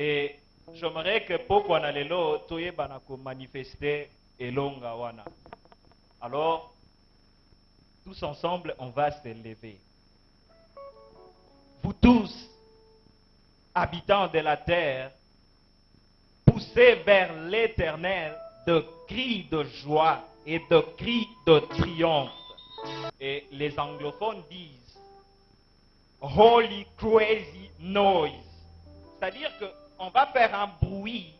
Et j'aimerais que pourquoi na lelo toye banako manifester elonga wana. Alors, tous ensemble, on va se lever. Vous tous, habitants de la terre, poussez vers l'Éternel de cris de joie et de cris de triomphe. Et les anglophones disent Holy crazy noise. C'est-à-dire qu'on va faire un bruit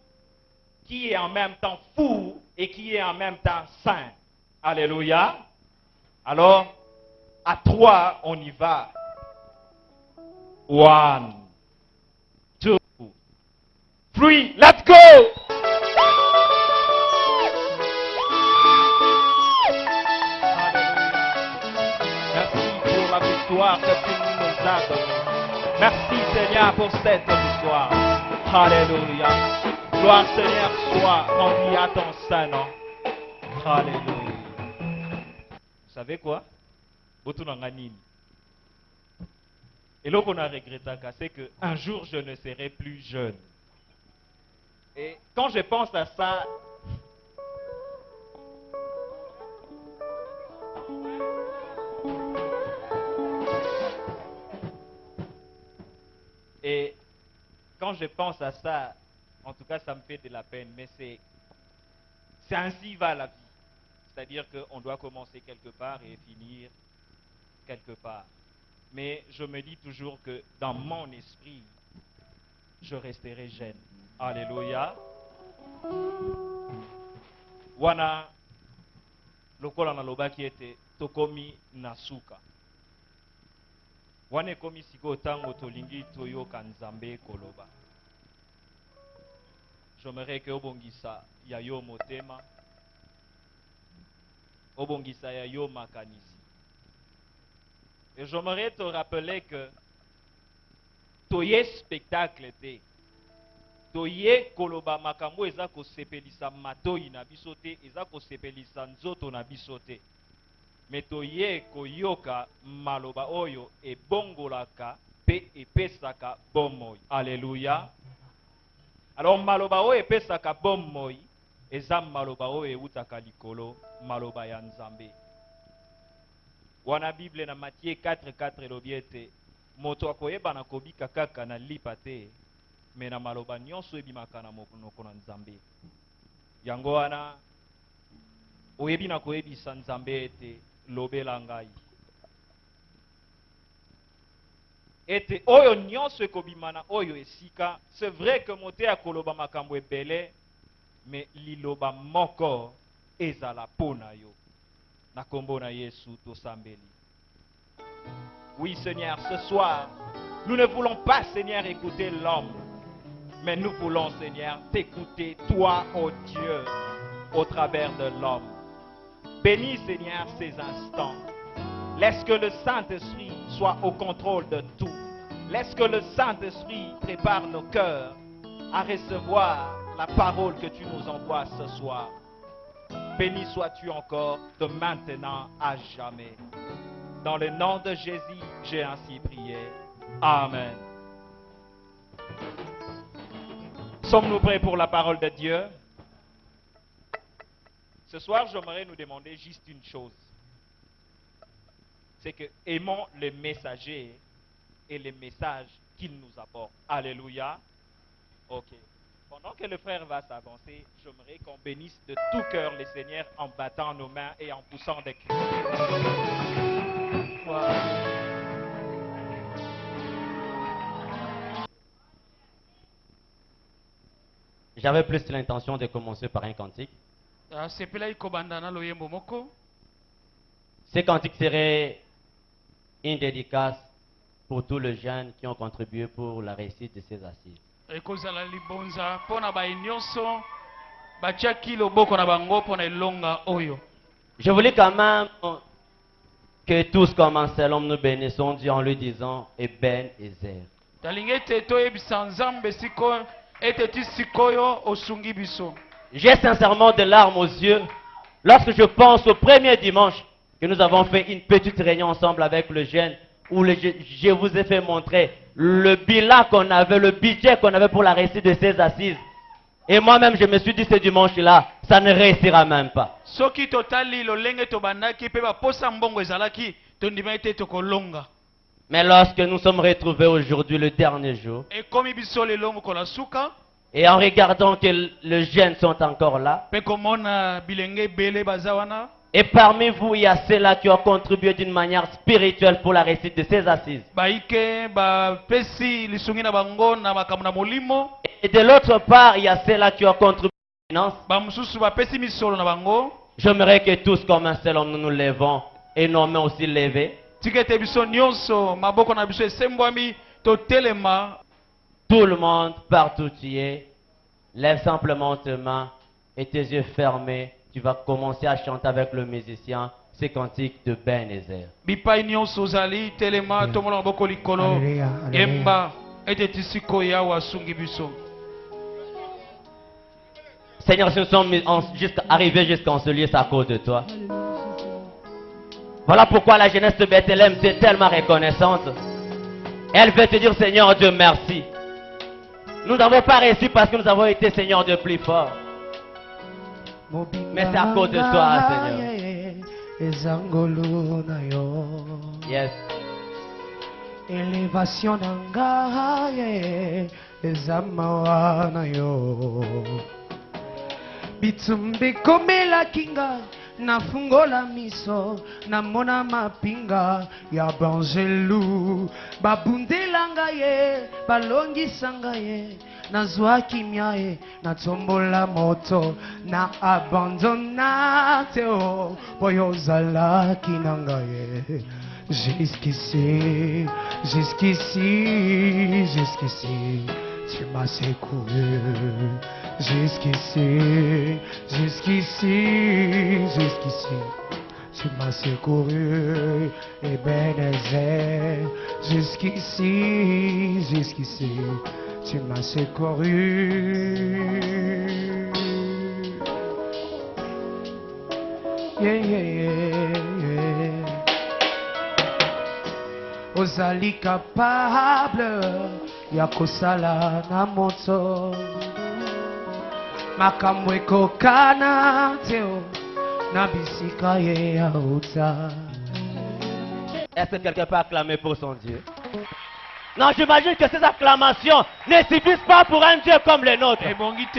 qui est en même temps fou et qui est en même temps saint. Alléluia. Alors, à 3, on y va. 1, 2, 3, let's go! Merci pour la victoire que tu nous as donnée. Merci Seigneur pour cette victoire. Alléluia. Gloire Seigneur soit rendue à ton saint nom. Alléluia. Vous savez quoi? Et là qu'on a regretté, c'est qu'un jour je ne serai plus jeune. Et quand je pense à ça, en tout cas ça me fait de la peine, mais c'est ainsi va la vie. C'est-à-dire qu'on doit commencer quelque part et finir quelque part. Mais je me dis toujours que dans mon esprit, je resterai jeune. Alléluia. Wana lokola na lobaki ete tokomi nasuka. Wana ekomi siko tango tolingi toyoka nzambe koloba. J'aimerais que obongisa ya yo motema, obongisa ya yo makanisi. Et j'aimerais te rappeler que toye spectacle te, toye koloba makambo eza ko sepelisa matoi na bisote, eza ko sepelisa nzoto na bisote. Mais toye koyoka maloba oyo ebongolaka pe epesaka bomoi. Alléluia. Alors maloba oyo epesaka bomoi eza maloba oyo eutaka likolo, maloba ya Nzambe. Wana Bible na Matthieu 4:4 elobi ete moto akoyeba na kobika kaka na lipa te, me na maloba nyonso ebimaka na monoko na Nzambe. Yango wana oyebi na koyebisa Nzambe ete lobela ngai. Ete oyo nyonso ekobimana oyo esika, c'est vrai que mote akoloba makambo ebele, mais liloba moko ezala pona yo. Na kombo na Yesu tosambeli. Oui Seigneur, ce soir, nous ne voulons pas Seigneur écouter l'homme, mais nous voulons Seigneur t'écouter toi, oh Dieu, au travers de l'homme. Bénis Seigneur ces instants. Laisse que le Saint-Esprit soit au contrôle de tout. Laisse que le Saint-Esprit prépare nos cœurs à recevoir la parole que tu nous envoies ce soir. Béni sois-tu encore de maintenant à jamais. Dans le nom de Jésus, j'ai ainsi prié. Amen. Sommes-nous prêts pour la parole de Dieu? Ce soir, j'aimerais nous demander juste une chose. C'est que aimons les messagers et les messages qu'ils nous apportent. Alléluia. Ok. Pendant que le frère va s'avancer, j'aimerais qu'on bénisse de tout cœur le Seigneur en battant nos mains et en poussant des cris. Voilà. J'avais plus l'intention de commencer par un cantique. Ce cantique serait une dédicace pour tous les jeunes qui ont contribué pour la réussite de ces assises. Je voulais quand même que tous commencent, l'homme nous bénissons Dieu en lui disant Eben Ezer. J'ai sincèrement des larmes aux yeux lorsque je pense au premier dimanche que nous avons fait une petite réunion ensemble avec le jeune où je vous ai fait montrer le bilan qu'on avait, le budget qu'on avait pour la réussite de ces assises. Et moi-même, je me suis dit, ce dimanche-là, ça ne réussira même pas. Soki totali lolenge tobandaki pe ba posa mbongo ezalaki tondima ete tokolonga. Mais lorsque nous sommes retrouvés aujourd'hui, le dernier jour, Et komi biso lelo mokola suka et en regardant que les jeunes sont encore là, pe komona bilenge bele bazawana. et parmi vous, il y a ceux-là qui ont contribué d'une manière spirituelle pour la réussite de ces assises. Baike ba pesi lisungi na bango na makambo na molimo. Et de l'autre part, il y a ceux-là qui ont contribué à la finance. Ba mususu ba pesi misolo na bango. J'aimerais que tous, comme un seul homme, nous nous levons et nos mains aussi levées. Tikete biso nyonso maboko na biso esembwami totelema. Tout le monde, partout où tu es, lève simplement tes mains et tes yeux fermés. Tu vas commencer à chanter avec le musicien ces cantiques de Ebenezer. Bipai nyonso zali telema tomona maboko likolo. Alléluia, alléluia. Emba ete tisiko ya wasungi biso. Seigneur, si nous sommes arrivés jusqu'en ce lieu, c'est à cause de toi. Voilà pourquoi la jeunesse de Bethléem est tellement reconnaissante. Elle veut te dire, Seigneur Dieu, merci. Nous n'avons pas réussi parce que nous avons été, Seigneur Dieu, plus forts. Mais c'est à cause de toi, Seigneur. Yes. Élévation nanga ezamawa na yo bitumbi komela kinga nafungola miso namona mapinga ya banjelu babundelanga ye balongisanga ye nazwa kimia ye natombola moto na abandona teo boyozalaki nanga ye. Jusqu'ici, jusqu'ici, jusqu'ici, tu m'as secouru. Jusqu'ici, jusqu'ici, jusqu'ici, tu m'as secouru. Ebenezer, jusqu'ici, jusqu'ici, tu m'as secouru. Yeah, yeah, yeah, yeah. Ozali capable ya kosala na moto makambo ekokana teo na bisika ye ya uta. Est-ce que quelqu'un peut acclamer pour son Dieu? Non, j'imagine que ces acclamations ne suffisent pas pour un Dieu comme le nôtre.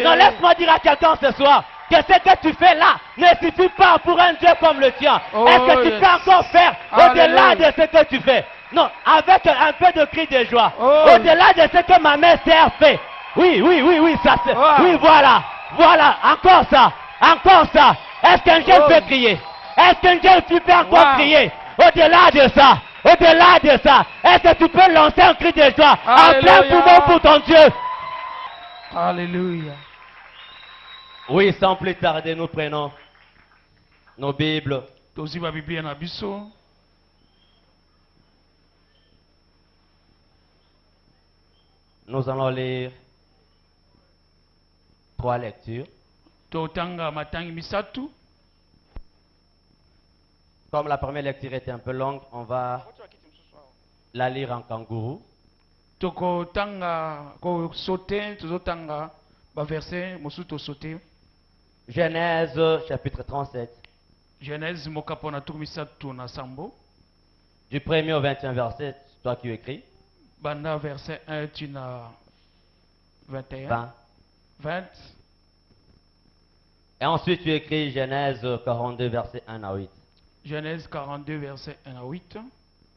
Non, laisse-moi dire à quelqu'un ce soir que ce que tu fais là ne suffit pas pour un Dieu comme le tien. Oh, est-ce que tu peux encore faire au-delà de ce que tu fais? Non, avec un peu de cri de joie. Oh. Au-delà de ce que ma mère sœur fait. Oui, oui, oui, oui, ça c'est. Wow. Oui, voilà. Voilà, encore ça. Encore ça. Est-ce qu'un jeune peut crier? Est-ce qu'un jeune peut encore crier? Au-delà de ça. Au-delà de ça. Est-ce que tu peux lancer un cri de joie en plein poumon pour ton Dieu? Alléluia. Oui, sans plus tarder, nous prenons nos Bibles. Tozi ba Biblia na biso. Nous allons lire 3 lectures. Totanga matangi misatu. Comme la première lecture était un peu longue, on va la lire en kangourou. Toko tanga ko sauter tozotanga ba verset mosu to sauter. Genèse chapitre 37. Genèse mokapona tumisatu na sambo. Du 1er au 21 verset, c'est toi qui écris. Banda verset 1 tu na 21. 20. Et ensuite tu écris Genèse 42 verset 1 à 8. Genèse 42 verset 1 à 8.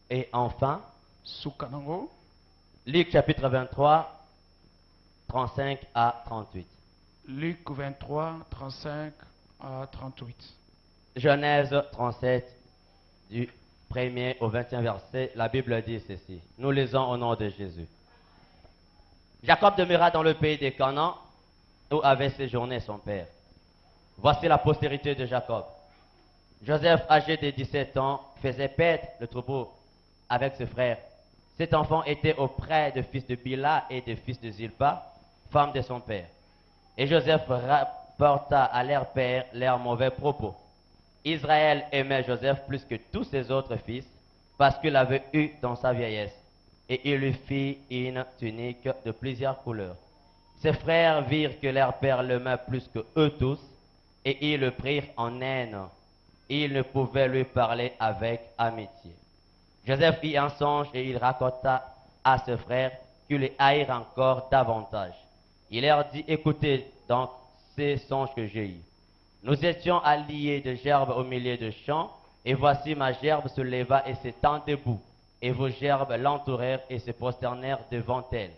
Et enfin, Sukanango. Luc chapitre 23, 35 à 38. Luc 23, 35 à 38. Genèse 37, du 1er au 21 verset, la Bible dit ceci. Nous lisons au nom de Jésus. Jacob demeura dans le pays des Canaan, où avait séjourné son père. Voici la postérité de Jacob. Joseph, âgé de 17 ans, faisait paître le troupeau avec ses frères. Cet enfant était auprès des fils de Bila et des fils de Zilpa, femme de son père. Et Joseph rapporta à leur père leurs mauvais propos. Israël aimait Joseph plus que tous ses autres fils, parce qu'il l'avait eu dans sa vieillesse. et il lui fit une tunique de plusieurs couleurs. Ses frères virent que leur père l'aimait plus que eux tous, et ils le prirent en haine. Ils ne pouvaient lui parler avec amitié. Joseph eut un songe et il raconta à ses frères qu'ils les haïrent encore davantage. Il leur dit, écoutez donc ces songes que j'ai eus. Nous étions alliés de gerbes au milieu de champs, et voici ma gerbe se leva et s'étend debout, et vos gerbes l'entourèrent et se prosternèrent devant elle.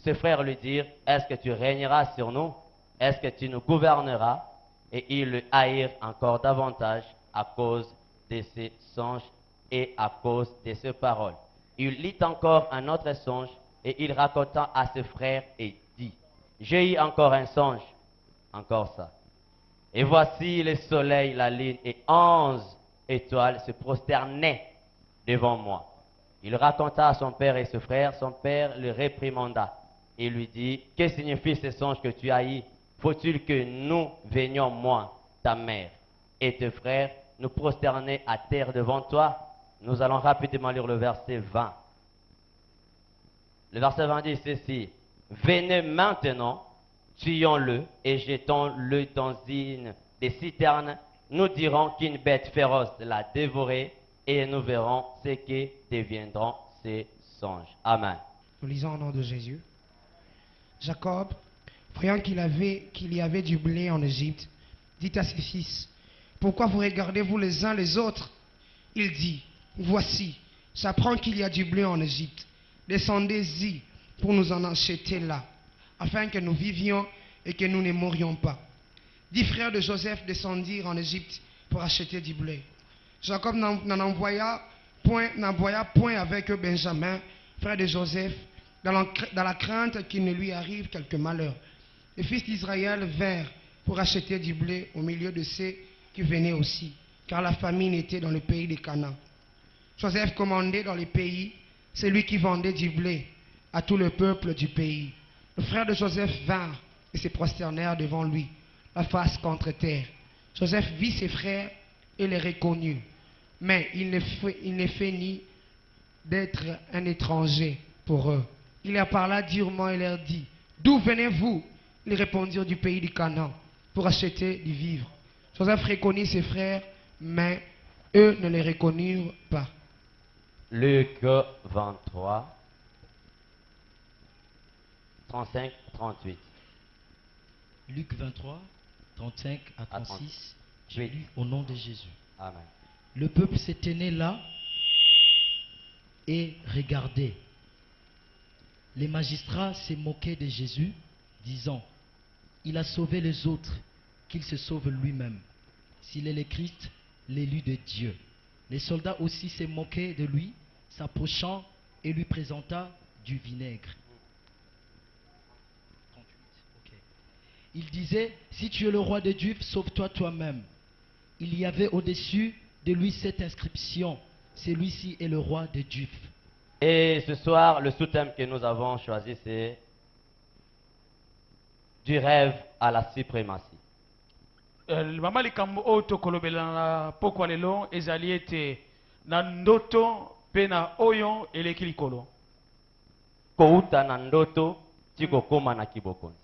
Ses frères lui dirent, est-ce que tu régneras sur nous? Est-ce que tu nous gouverneras? Et ils le haïrent encore davantage à cause de ses songes et à cause de ses paroles. Il lit encore un autre songe, et il raconta à ses frères et dit, j'ai eu encore un songe, encore ça. Et voici le soleil, la lune et 11 étoiles se prosternaient devant moi. Il raconta à son père et ses frères. Son père le réprimanda et lui dit, que signifient ces songes que tu as eus? Faut-il que nous venions, moi, ta mère et tes frères, nous prosterner à terre devant toi? Nous allons rapidement lire le verset 20. Le verset 20 dit ceci, venez maintenant, tuons-le et jetons-le dans une des citernes. Nous dirons qu'une bête féroce l'a dévoré et nous verrons ce que deviendront ces songes. Amen. Nous lisons au nom de Jésus. Jacob, voyant qu'il y avait du blé en Égypte, dit à ses fils, pourquoi vous regardez-vous les uns les autres? Il dit, voici, j'apprends qu'il y a du blé en Égypte. Descendez-y pour nous en acheter là, afin que nous vivions et que nous ne mourions pas. 10 frères de Joseph descendirent en Égypte pour acheter du blé. Jacob n'envoya point avec eux Benjamin, frère de Joseph, dans la crainte qu'il ne lui arrive quelque malheur. Les fils d'Israël vinrent pour acheter du blé au milieu de ceux qui venaient aussi, car la famine était dans le pays de Canaan. Joseph commandait dans les pays, c'est lui qui vendait du blé à tout le peuple du pays. Les frères de Joseph vinrent et se prosternèrent devant lui, la face contre terre. Joseph vit ses frères et les reconnut, mais il ne feignit d'être un étranger pour eux. Il leur parla durement et leur dit, d'où venez-vous? Ils répondirent, du pays du Canaan, pour acheter du vivre. Joseph reconnut ses frères, mais eux ne les reconnurent pas. Luc 23, 35, 38. Luc 23, 35 à 36. Je Oui. lis au nom de Jésus. Amen. Le peuple se tenait là et regardait. Les magistrats se moquaient de Jésus, disant, il a sauvé les autres, qu'il se sauve lui-même. S'il est le Christ, l'élu de Dieu. Les soldats aussi se moquaient de lui, s'approchant et lui présenta du vinaigre. 38, ok. Il disait, si tu es le roi des Juifs, sauve-toi toi-même. Il y avait au-dessus de lui cette inscription, celui-ci est le roi des Juifs. Et ce soir, le sous-thème que nous avons choisi, c'est du rêve à la suprématie. mama likambo oyo tokolobela na pokwa lelo ezali ete na ndoto mpe na oyo eleki likolo. Kouta na ndoto, tikokoma na kibokonzi.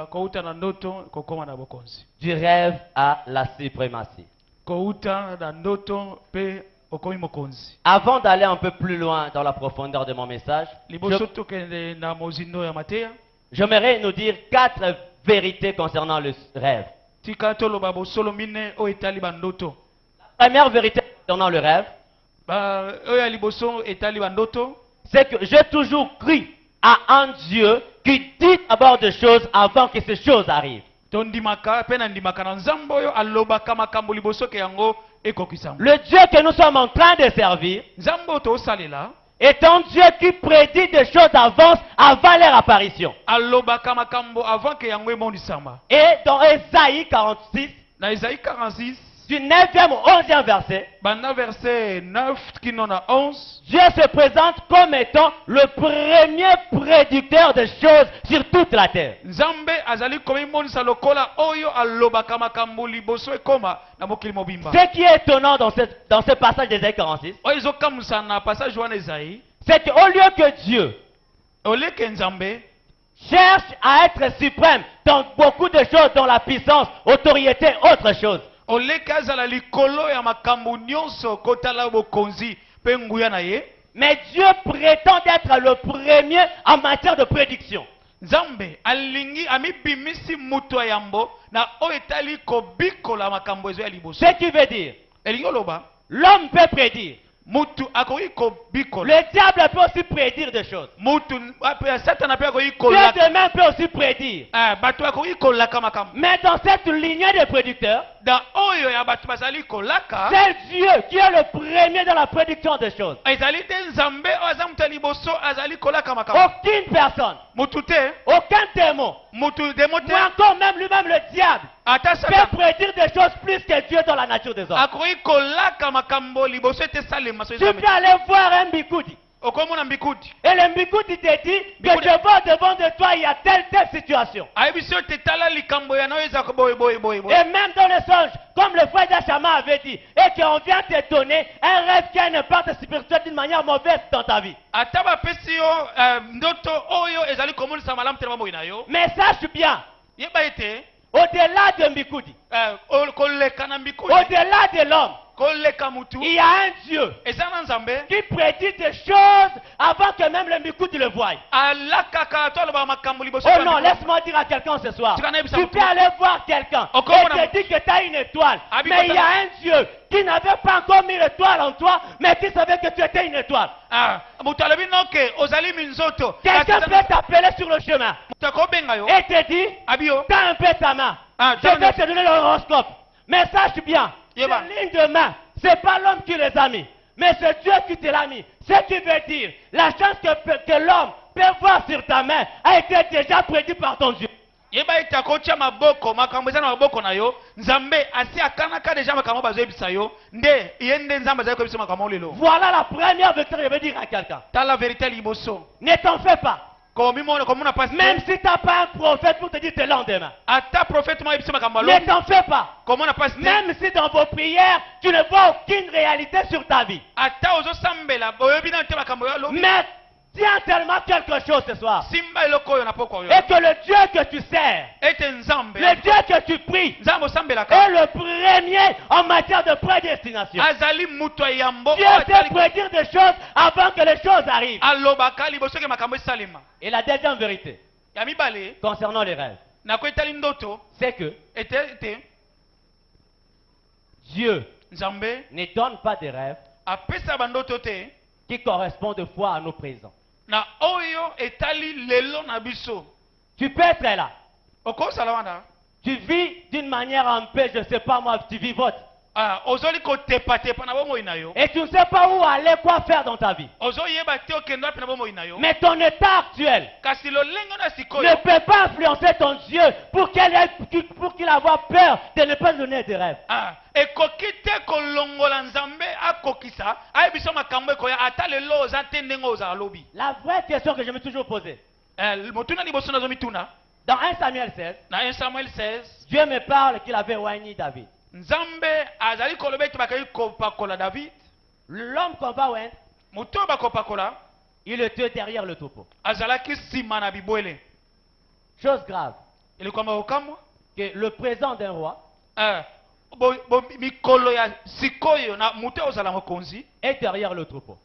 Kouta na ndoto kokoma na bokonzi. Du rêve à la suprématie. Kouta na ndoto mpe okomi mokonzi. Avant d'aller un peu plus loin dans la profondeur de mon message, Liboso tokende na mozindo ya mateya. j'aimerais nous dire 4 vérités concernant le rêve. Tika toloba bosolo mine oyo etali bandoto. Première vérité concernant le rêve, Oyo ya liboso etali bandoto. c'est que j'ai toujours cru à un Dieu qui dit d'abord des choses avant que ces choses arrivent. Tondimaka pe na ndimaka na nzambe oyo alobaka makambo liboso ke yango ekokisama. Le Dieu que nous sommes en train de servir Nzambe oyo tosalela est un Dieu qui prédit des choses d'avance avant leur apparition. alobaka makambo avant ke yango emonisama. Et dans Ésaïe 46, Na Isaïe 46 du 9e au 11e verset, banda verset 9 kino na 11, Dieu se présente comme étant le premier prédicteur de choses sur toute la terre. Nzambe azali komimonisa lokola oyo alobaka makambo liboso ekoma na mokili mobimba. Ce qui est étonnant dans ce passage d'Ésaïe 46, Oyo ezokamwisa na passage wana Isaïe, c'est qu'au lieu que Dieu oleke nzambe cherche à être suprême dans beaucoup de choses, dans la puissance, autorité, autre chose, oleke azala likolo ya makambo nyonso kotala bokonzi pe nguya na ye, mais Dieu prétend être le premier en matière de prédiction. nzambe alingi amibimisi mutu ya yambo na oyo etali kobikola makambo ezo ya liboso. Ce qui veut dire, elingi oloba l'homme peut prédire. mutu akoki kobikola, Le diable peut aussi prédire des choses. mutu satana pe akoki Dieu kolaka, de même peut aussi prédire. bato akoki kolaka makambo. Mais dans cette lignée de prédicteurs, Da oyo ya bato bazali kolaka c'est Dieu qui est le premier dans la prédiction des choses. ezali te nzambe oyo aza mutu ya liboso azali kolaka makambo. Aucune personne, Mutu te, aucun démon, mutu demo te, ou encore même lui-même le diable, ata peut satana prédire des choses plus que Dieu dans la nature des hommes. akoki kolaka makambo liboso ete salema so Tu nzambe. peux aller voir un bikoudi. Okomona mbikudi Et le bikoudi te dit que Bikoudi. devant de toi, il y a telle situation. ayebi so ete tala likambo ya nayo eza boye boye boye boye. Et même dans les songes, comme le frère Dachama avait dit, et qu'on vient te donner un rêve qui a une impact spirituelle d'une manière mauvaise dans ta vie. Ata bapesi yo ndoto oyo ezali komonisa malamu te na bomoi na yo, Mais sache bien, yeba ete au-delà de Mbikoudi, koleka na mbikudi, au-delà de l'homme, koleka mutu il y a un Dieu eza na nzambe qui prédit des choses avant que même le Mbikoudi le voie. alakaka to alobaka makambo liboso Oh ya non, mbikudi. laisse-moi dire à quelqu'un ce soir. Tu connais ça, Tu mon peux tour. aller voir quelqu'un Encore et mon amour. te dit que tu as une étoile. Abi, Mais il y a Kotana. un Dieu qui n'avait pas encore mis l'étoile en toi, mais qui savait que tu étais une étoile. Mutu alobi noke ozali minzoto Quelqu'un peut t'appeler sur le chemin mutu akobenga yo et te dit, abi yo tends un peu ta main. Ah, Je donne- vais te donner l'horoscope. Mais sache bien, ces Yeba. lignes de main, c'est pas l'homme qui les a mis, mais c'est Dieu qui te l'a mis. Ce qui veut dire, la chance que l'homme peut voir sur ta main a été déjà prédit par ton Dieu. yeba ete akotia maboko makambo eza na maboko na yo, nzambe asi akanaka deja makambo bazoyebisa yo, nde ye nde nzambe azali koyebisa makambo lelo. Voilà la première victoire, je veux dire à quelqu'un. Tala vérité ya liboso Ne t'en fais pas. komona pasi Même si tu n'as pas un prophète pour te dire le lendemain. ata prophète mo yebisa makambo Ne alo t'en fais pas. komona pasi te Même si dans vos prières, tu ne vois aucune réalité sur ta vie. ata ozosambela oyebi na te makambo yo alobi Mais tiens tellement quelque chose ce soir. simba eloko oyo na poko oyo Et que le Dieu que tu sers, ete nzambe le Dieu que tu pries, nzambe est osambelaka le premier en matière de prédestination. azali mutu ya yambo Dieu oyo sait atali- prédire des choses avant que les choses arrivent. alobaka liboso ke makambo esalema. Et la deuxième vérité Ya mibale concernant les rêves, nako etali ndoto c'est que ete Dieu nzambe ne donne pas des rêves apesa bandoto te qui correspondent fois à nos présents. na oyo etali lelo na biso. Tu peux être là. okosala wana Tu vis d'une manière en paix, je ne sais pas moi, tu vivotes. ozoli kotepatepa na bomoi na yo, Et tu ne sais pas où aller, quoi faire dans ta vie. ozoyeba te okende wapi na bomoi na yo, Mais ton état actuel kasi lolenge na ne sikoyo peut pas influencer ton Dieu pour qu'il ait peur de ne pas donner des rêves. ekoki te kolongola nzambe akokisa ayebisa makambo ekoya ata lelo oza te ndenge ozala lobi. La vraie question que je me suis toujours posée, motuna liboso nazomituna dans 1 Samuel 16, na 1 Samuel 16 Dieu me parle qu'il avait oigné David. nzambe azali koloba ete bakali kopakola David. L'homme qu'on va oindre, moto oyo bakopakola il était derrière le troupeau. azalaki nsima na bibwele. Chose grave, elikwamba kokamwa que le présent d'un roi mikolo ya sikoyo na moto oyo ozala mokonzi est derrière le troupeau.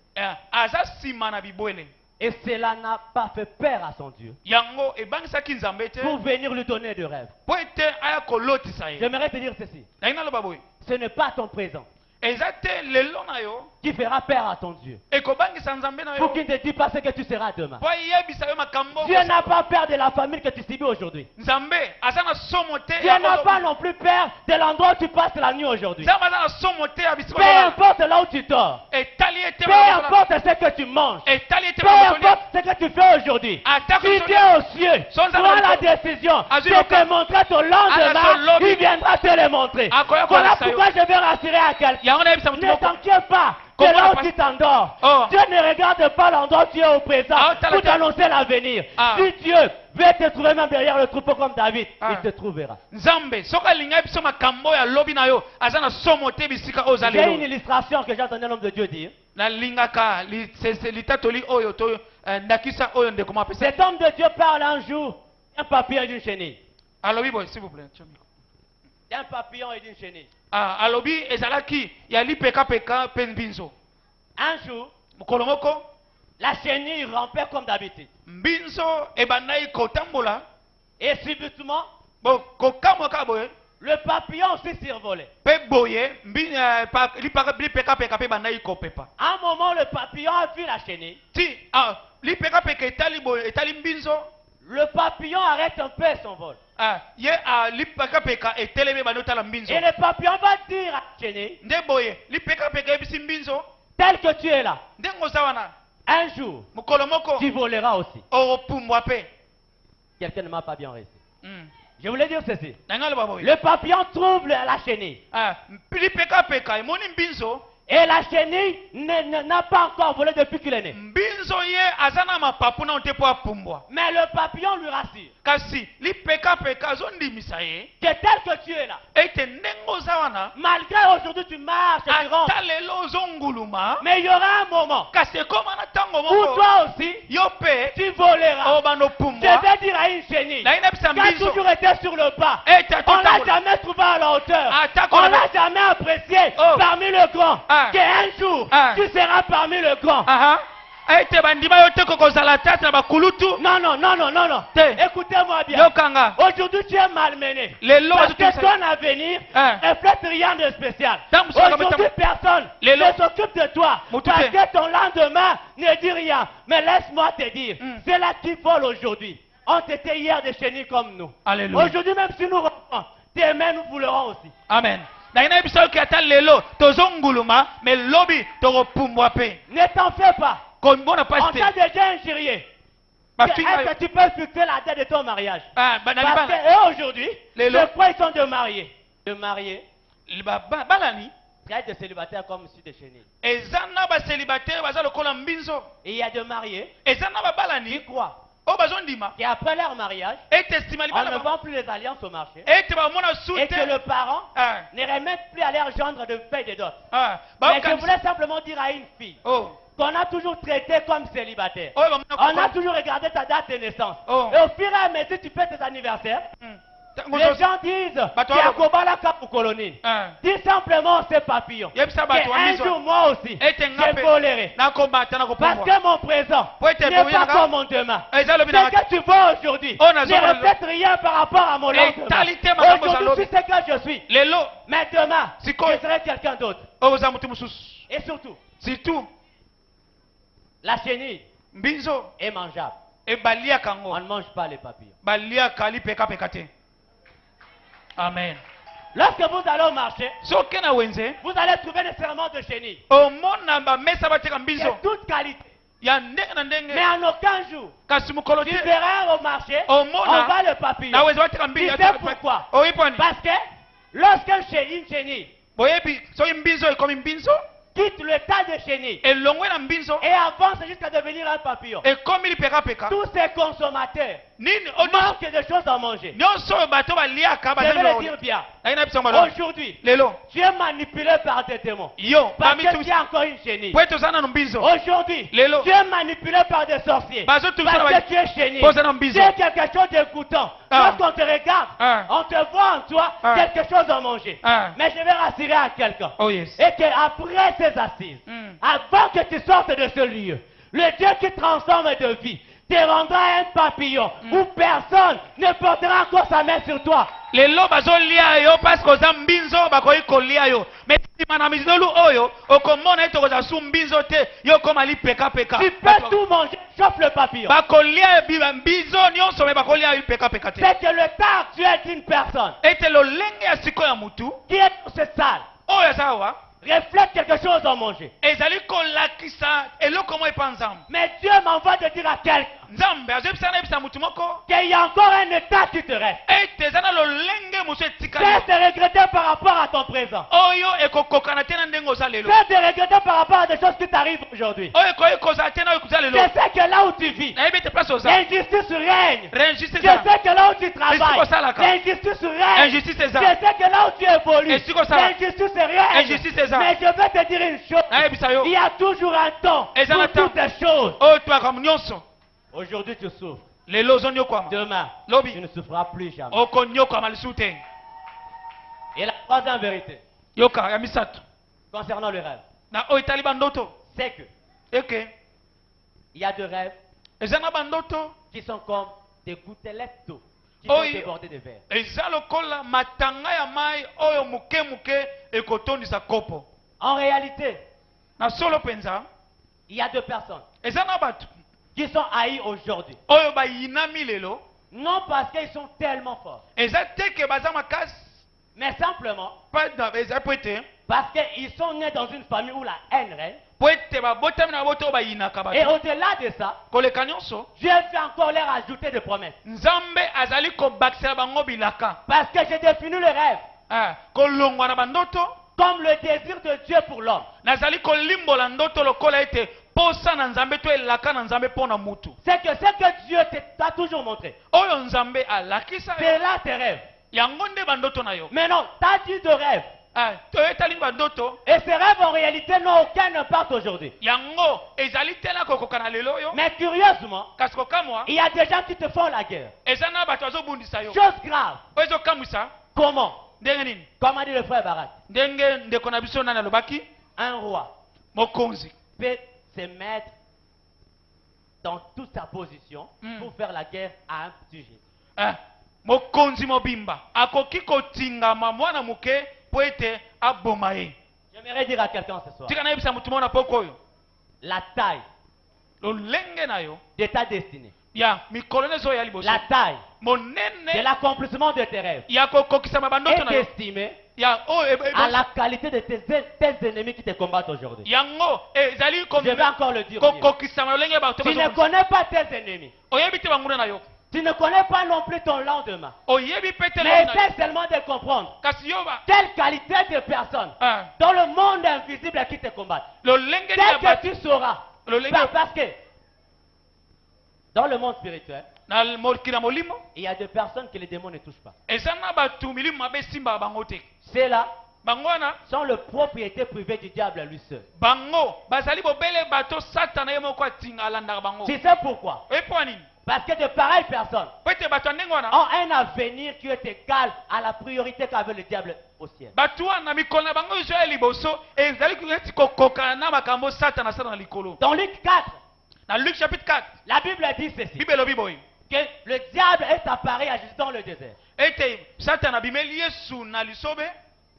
aza nsima na bibwele. Et cela n'a pas fait peur à son Dieu yango ebangisaki nzambe te pour venir lui donner des rêves. po ete aya kolotisa ye. J'aimerais te dire ceci. nayi naloba boye Ce n'est pas ton présent eza te lelo na yo qui fera peur à ton Dieu ekobangisa nzambe na yo pour qu'il ne te dise pas ce que tu seras demain. po eyebisa yo makambo. Dieu n'a pas peur de la famille que tu subis aujourd'hui. nzambe aza na somo te Dieu n'a pas non plus peur de l'endroit où tu passes la nuit aujourd'hui. nzambe aza na somo te ya bisika Peu importe là où tu dors. etali ete Peu importe ce que tu manges. etali ete Peu importe ce que tu fais aujourd'hui. atako Si Dieu est aux cieux Sans prend avoir la le temps. décision Azul de le te temps. montrer ton À la lendemain, seule il viendra te le montrer. Ah, quoi, Voilà ça, pourquoi je veux rassurer à quelqu'un. yango nayebisa motu Ne moko t'inquiète pas que Comment là la où passe- tu t'endors, Oh. Dieu ne regarde pas l'endroit où tu es au présent Ah, t'as la pour tête. t'annoncer l'avenir. Ah. Si Dieu veut te trouver même derrière le troupeau comme David, Ah. il te trouvera. nzambe soki alingai biso makambo oyo alobi na yo aza na somo te bisika oyo oza J'ai une lelo. illustration que j'ai entendu un homme de Dieu dire. na lingaka litatoli oyo to ndakisa oyo ndeko mapesa. Cet homme de Dieu parle un jour d'un papillon et d'une chenille. Alobi boy, s'il vous plaît. D'un papillon et d'une chenille. Alobi ezalaki ya lipeka peka penbinzo. Un jour, Mokolo moko la chenille rampait comme d'habitude. mbinzo ebandai kotambola Et subitement, bo kokamwaka boye le papillon aussi survolait. pe boye lipeka peka pe bandai kopepa. À un moment, le papillon a vu la chenille. Ti lipeka peka etali boye etali mbinzo. Le papillon arrête un peu son vol. Ye lipeka peka eteleme banota la mbinzo. Et le papillon va dire à la chenille, Nde boye lipeka peka ebisi mbinzo. tel que tu es là, Ndengo sawana un jour, mokolo moko tu voleras aussi. opumbwa pe. Quelqu'un ne m'a pas bien réussi. Je voulais dire ceci. Nangalo baboye. Le papillon trouve la chenille. Lipeka peka emoni mbinzo. Et la chenille n'a pas encore volé depuis qu'il est né. Mbinzo ye azana mapapu na onte po apumbwa. Mais le papillon lui rassure Kasi lipeka peka zondimisa ye. que tel que tu es là, Ete ndengo sawana malgré aujourd'hui tu marches et tu rentres, ata lelo ozonguluma. mais il y aura un moment Kasi koma na tango où moko toi aussi yo pe tu voleras. obano Je pumbwa. vais dire à une chenille Na ina bisa qui a mbinzo. toujours été sur le pas, Ete on l'a atotambola. jamais trouvé à la hauteur, Atako on na- l'a jamais apprécié Oh. parmi le grand, qu'un jour tu seras parmi le grand. Ete bandima yo te kokozala tata na bakulutu. Non, non, non, non, non, non. Te. Écoutez-moi bien. Yokanga. Aujourd'hui, tu es malmené. Lelo Parce que bazutu- ton avenir reflète rien de spécial. Tam- Tam- Aujourd'hui, personne Lelo. ne s'occupe de toi. Moutouté. Parce que ton lendemain ne dit rien. Mais laisse-moi te dire, c'est là qui vole aujourd'hui. Ont été hier des chenilles comme nous. Alléluia. Aujourd'hui, même si nous reprend, tes mains nous volerons aussi. Amen. Na ina biso ki ata lelo tozonguluma mais lobi tokopumbwa pe. Ne t'en fais pas. Kombona On paste. t'a déjà injurié. Est-ce que tu peux fixer la date de ton mariage? Parce Banali que eux, aujourd'hui, Les c'est lots. quoi ils sont de mariés? De mariés, balani traite de célibataires comme sur des chenilles. ezana ba célibataire baza lokola mbinzo. Et il y a de mariés Ezana ba qui balani croient o bazondima. qu'après leur mariage, Ete stimali on ne bala. vend plus les alliances au marché. Ete ba mona Et soute. que le parent Ah. ne remet plus à leur gendre de paix de dot. Ba Mais je voulais simplement dire à une fille Oh. qu'on a toujours traité comme célibataire. Oh ba On a mona. toujours regardé ta date de naissance. Oh. Et au fur et à mesure tu fais tes anniversaires, les gens disent Bato qu'il y a walo- Kobala Kapu Colonie. Dis simplement ces papillons. Yebisa bato wa Un miso. jour, moi aussi, Ete je ngape. volerai. Na kombata na Parce kopumbwa. que mon présent Pour être n'est bouillant, pas nga- comme mon demain. Eza lobi Ce na que tu vois aujourd'hui Oh, na ne zolo- reflète rien par rapport à mon lendemain. talité makambo za Aujourd'hui, lobi. tu sais que je suis. lelo Mais demain, Siko- je serai quelqu'un d'autre. oza mutu mususu. Et surtout, Surtout la chenille mbinzo est mangeable. ebaliaka On ngo. ne mange pas les papillons. Baliaka lipeka peka te. Amen. Lorsque vous allez au marché, Soki na wenze vous allez trouver nécessairement de chenilles omona bamesa bateka de mbinzo toute qualité. ya ndenge na ndenge. Mais en aucun jour, Kasi mokolo tu te verras au marché, Oh, on mona. va le papillon. na wenze bateka Tu mbinzo. sais pourquoi? Oyipani. Parce que lorsqu'une chenille Boyebi soki mbinzo ekomi mbinzo quitte le tas de chenilles elongwe na mbinzo et avance jusqu'à devenir un papillon, ekomi lipeka peka. tous ces consommateurs Nini manquent de choses à manger. nyonso oyo bato baliaka Je vais le dire bazali bien. na biso malo. Aujourd'hui, Lelo tu es manipulé par tes démons. yo Parce bami que tu tu as encore une chenille. po ete oza nanu mbinzo. Aujourd'hui, Lelo. tu es manipulé par des sorciers. Bazo tu Parce sala que tu es chenille. Pose un bisou. Tu es quelque chose d'écoutant. Lorsqu'on te regarde, on te voit en toi quelque chose à manger. Mais je vais rassurer à quelqu'un. Oh yes. Et qu'après ces assises, avant que tu sortes de ce lieu, le Dieu qui transforme de vie te rendra un papillon où personne ne portera encore sa main sur toi. Lelo bazolia yo parce que oza mbinzo bakoki kolia yo. Mais nsima na mizinolu oyo okomona ete okoza su mbinzo te yo okoma lipeka peka. Tu peux tout manger, sauf le papillon. Bakolia mbinzo nyonso me bakolia lipeka peka te. C'est que le temps actuel d'une personne Ete lolenge ya sikoyo ya mutu qui est dans cette salle oyo aza awa reflète quelque chose à manger. ezali kolakisa eloko mo epa nzambe. Mais Dieu m'envoie de dire à quelqu'un Nzambe azoyebisa na yebisa mutu moko qu'il y a encore un état qui te reste. ete eza na lolenge mosu etikali C'est de regretter par rapport à ton présent. oyo ekokokana te na ndenge oza lelo. C'est de regretter par rapport à des choses qui t'arrivent aujourd'hui. oyo ekoki kozala te na oyo koza lelo. Je sais que là où tu vis, nayebi ete place oza l'injustice règne. réinjustice Je sais que là où tu Et travailles, si on s'en l'injustice règne. Injustice c'est Je ça. sais que là où tu évolues, Et si on s'en l'injustice c'est rien. Injustice c'est ça. Mais je vais te dire une chose. Eh, bisayo. Il y a toujours un temps Et ça pour n'attend. toutes les choses. Oh, toi comme nyonso. Aujourd'hui, tu souffres. Les lots ont nyokwa. Demain, Lobby. tu ne souffras plus jamais. Oko nyokwa malisuté. Et la troisième vérité, Yoka ya misato. concernant le rêve, Na o itali bandoto. c'est que Eke. il y a des rêves Ezana bandoto. qui sont comme des gouttelettes d'eau qui Oh, sont oui. débordées de verre. Eza lokola matanga ya mai oyo muke muke ekotondisa kopo. En réalité, Na solo penza. il y a deux personnes Ezana batu. qui sont haïs aujourd'hui. Oyo bayinami lelo. Non parce qu'ils sont tellement forts, Eza teke baza makasi. mais simplement Pas da eza poete. parce qu'ils sont nés dans une famille où la haine règne. Poete ba botami na boto bayinaka Et batu. au-delà de ça, Koleka nyonso. Dieu fait encore leur ajouter des promesses. Nzambe azali kobakisela bango bilaka. Parce que j'ai défini le rêve Ah, kolongwa na bandoto. comme le désir de Dieu pour l'homme. Nazali kolimbola ndoto lokola ete posa na nzambe to elaka na nzambe pona mutu. C'est que ce que Dieu t'a toujours montré, Oyo nzambe alakisa c'est yo. là tes rêves. Yango nde bandoto na yo. Mais non, t'as dit de rêve. Ah, to etali bandoto. Et ces rêves en réalité n'ont aucun impact aujourd'hui. Yango ezali tela kokoka na lelo yo. Mais curieusement, Kasi kokamwa il y a des gens qui te font la guerre. eza na bato azobundisa yo. Chose grave. Oyo ezokamwisa Comment? ndenge nini? Comme a dit le frère Barak, Ndenge ndeko na biso nani alobaki? un roi Mokonzi. peut se mettre dans toute sa position pour faire la guerre à un petit Jésus. Ah, mokonzi mobimba akoki kotingama mwana muke po ete aboma ye. J'aimerais dire à quelqu'un ce soir, Tika nayebisa mutu mona poko oyo. la taille Lolenge na yo de ta destinée, ya mikolo nyonso oyo ya liboso. la taille de Monene l'accomplissement de tes rêves ya kokokisama bandoto na est yo. estimée Ya oyo à la qualité de tes ennemis qui te combattent aujourd'hui. yango ezali Je vais encore le dire. mieux. kokokisama lolenge bato Tu ne connais pas tes ennemis. oyebi te banguna na yo. Tu ne connais pas non plus ton lendemain. Oyebi pe te Mais lelo na yo. essaie seulement de comprendre Kasi yo ba quelle qualité de personnes ah, dans le monde invisible qui te combattent. lolenge Dès na que bato tu sauras, lolenge parce que dans le monde spirituel, na mokila molimo il y a des personnes que les démons ne touchent pas. eza na bato milimo mabe simba bango te. Ceux-là Bango wana sont le propriété privée du diable à lui seul. bango bazali bobele bato satana ye moko atinga alandaka bango. Tu sais pourquoi? Epo nini? Parce que de pareilles personnes Po ete bato ya ndenge wana ont un avenir qui est égal à la priorité qu'avait le diable au ciel. bato wana mikolo na bango ezo ya liboso ezali eti kokokana na makambo satana asala na likolo. Dans Luc 4, Na Luc chapitre 4 la Bible dit ceci, bible elobi boye que le diable est apparu à Jésus dans le désert. ete satana abimeli yesu na lisobe.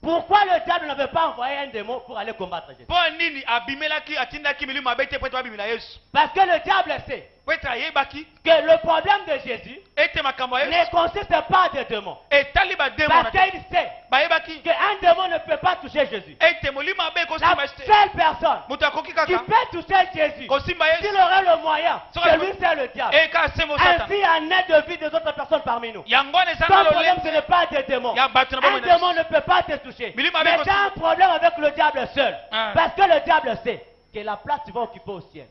Pourquoi le diable ne veut pas envoyer un démon pour aller combattre Jésus? Mpo nini abimelaki atindaki milimo mabe te po ete babimela yesu? Parce que le diable sait Po ete ayebaki que le problème de Jésus ete makambo ya ne yesu consiste pas de démons. etali bademo Parce na te. qu'il sait Bayebaki qu'un démon ne peut pas toucher Jésus. ete molimo mabe La ekosimba te. seule personne Moto akoki qui kaka peut toucher Jésus, kosimba s'il yesu aurait le moyen, Sur c'est la- lui, c'est le diable. eka asembo satana. Ainsi en est de vie des autres personnes parmi nous. Yango wana eza Ton na problème, ce lolenge n'est pas des démons. ya bato na Un bango na démon yesu. ne peut pas te toucher. Mais Milima tu avec as un problème avec le diable seul. Ah. Parce que le diable sait que la place que tu vas occuper au ciel,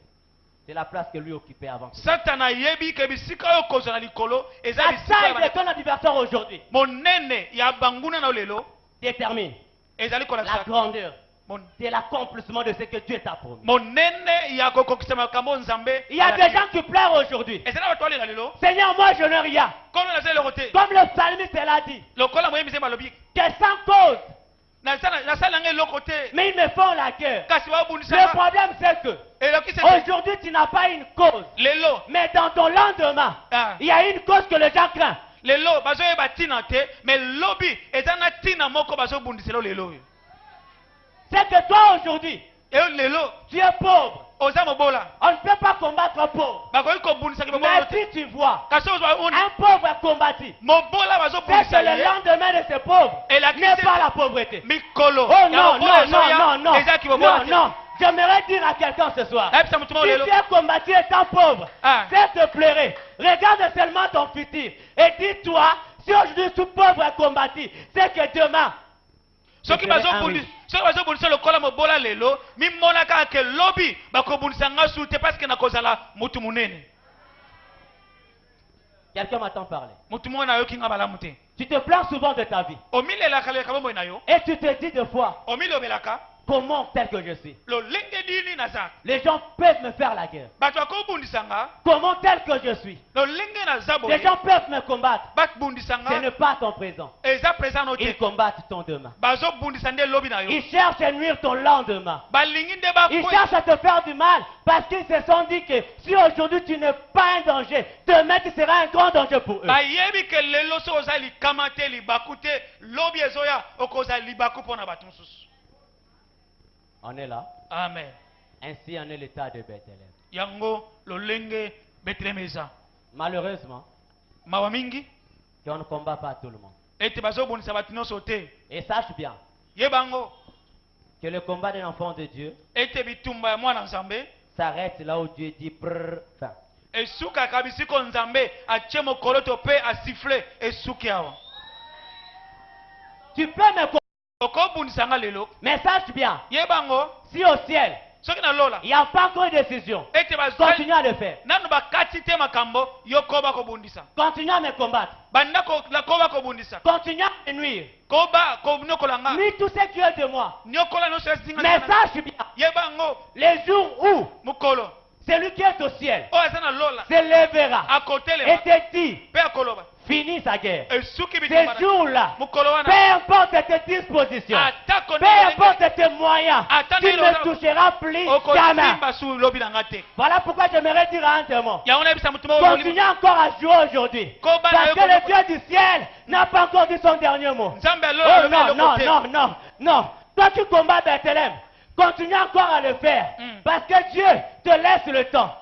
c'est la place que lui occupait avant. satana ayebi ke bisika oyo kozwa na likolo eza La bisika ya taille de bana- ton adversaire aujourd'hui monene ya banguna na lelo détermine ezali la kolakisa grandeur Mon- de l'accomplissement de ce que Dieu t'a promis. monene ya kokokisa makambo nzambe. Il y a des gens qui pleurent aujourd'hui. eza na bato balenga lelo Seigneur, moi je n'ai rien. kono naza eloko te Comme le psalmiste l'a dit, lokola moyembi nzembo alobi que sans cause, nasala nanga eloko te mais ils me font la guerre. kasi Le babundisaka problème c'est que eloki se aujourd'hui tu n'as pas une cause. lelo Mais dans ton lendemain, Ah. il y a une cause que les gens craignent. lelo bazoyeba ntina te mais lobi eza na ntina moko bazobundisela lelo oyo C'est que toi aujourd'hui, eyo lelo tu es pauvre. oza mobola On ne peut pas combattre pauvre. bakoki kobundisaki mobola Mais te si tu vois kasi ozwa oni un pauvre est combattu, mobola c'est que bazobundisa le ye lendemain de ce pauvre Et la n'est crise- pas la pauvreté. mikolo Oh ya non, mobola non, non, ezoya non, non. ezaki mobola Non, te non. J'aimerais dire à quelqu'un ce soir. nayebisa motu moko Si lelo tu es combattu étant pauvre, Ah. s'il te plairait, regarde seulement ton futur et dis-toi, si aujourd'hui tout pauvre est combattu, c'est que demain, soki Je serai un bazobundisa lokola mobola lelo mimona kaka ke lobi bakobundisa nga su te parceke nakozala mutu munene Quelqu'un m'entend parler. mutu moko na yo kinga malamu te. Tu te plains souvent de ta vie. Omilelaka lelaka bomoi na yo. Et tu te dis des fois, Omilobelaka comment tel que je suis. lolenge dini naza. Les gens peuvent me faire la guerre. Bato bakobundisanga Comment tel que je suis. lolenge naza Les boye. gens peuvent me combattre. Ce Bakbundisanga n'est pas ton présent. eza présent no Ils te. combattent ton demain. Bazobundisa nde lobi na yo. Ils cherchent à nuire ton lendemain. Balingi nde Ils bakwe. cherchent à te faire du mal parce qu'ils se sont dit que si aujourd'hui tu n'es pas un danger, demain tu seras un grand danger pour eux. Bayebi ke lelo so oza likama te libaku te lobi ezoya okoza libaku mpona bato mosusu. On est là. Amen. Ainsi en est l'état de Bethléem. Yango lolenge Bethlehem eza. Malheureusement, Mawa mingi on ne combat pas tout le monde. ete bazobundisa bato nyonso te. Et sache bien Yebango que le combat d'un enfant de Dieu ete bitumba ya mwana nzambe s'arrête là où Dieu dit prrr, fin. esukaka bisiko nzambe atie mokolo to mpe asifle esuki awa. Tu peux me combattre, Okobundisanga lelo. mais sache bien, Yebango si au ciel, soki na lola il n'y a pas encore de décision, ete continue à le faire. nanu bakati te makambo yo koba kobundisa. Continue à me combattre. Banda koba kobundisa. Continue à me nuire. Koba konyokolanga. Nuire tout ce qui est de moi. Nyokola nyonso esinga. Mais sache bien, Yebango les jours où mokolo celui qui est au ciel oyo aza na lola se lèvera et akotelema te dit, mpe akoloba finis sa guerre. esuki bitumba Ces jours-là, mokolo peu wana importe tes dispositions, atako peu importe tes moyens, Attends, tu mais ne non. toucheras plus jamais. okosimba su lobi na nga te. Voilà pourquoi j'aimerais dire un témoin. yango nayebisa motu moko Continue encore à jouer aujourd'hui. Koba na Parce yo que le kono- Dieu du ciel n'a pas encore dit son dernier mot. nzambe Oh alobi non, eloko non, te. non, non, non. Toi qui combats Bethléem, continue encore à le faire. Mm. Parce que Dieu te laisse le temps.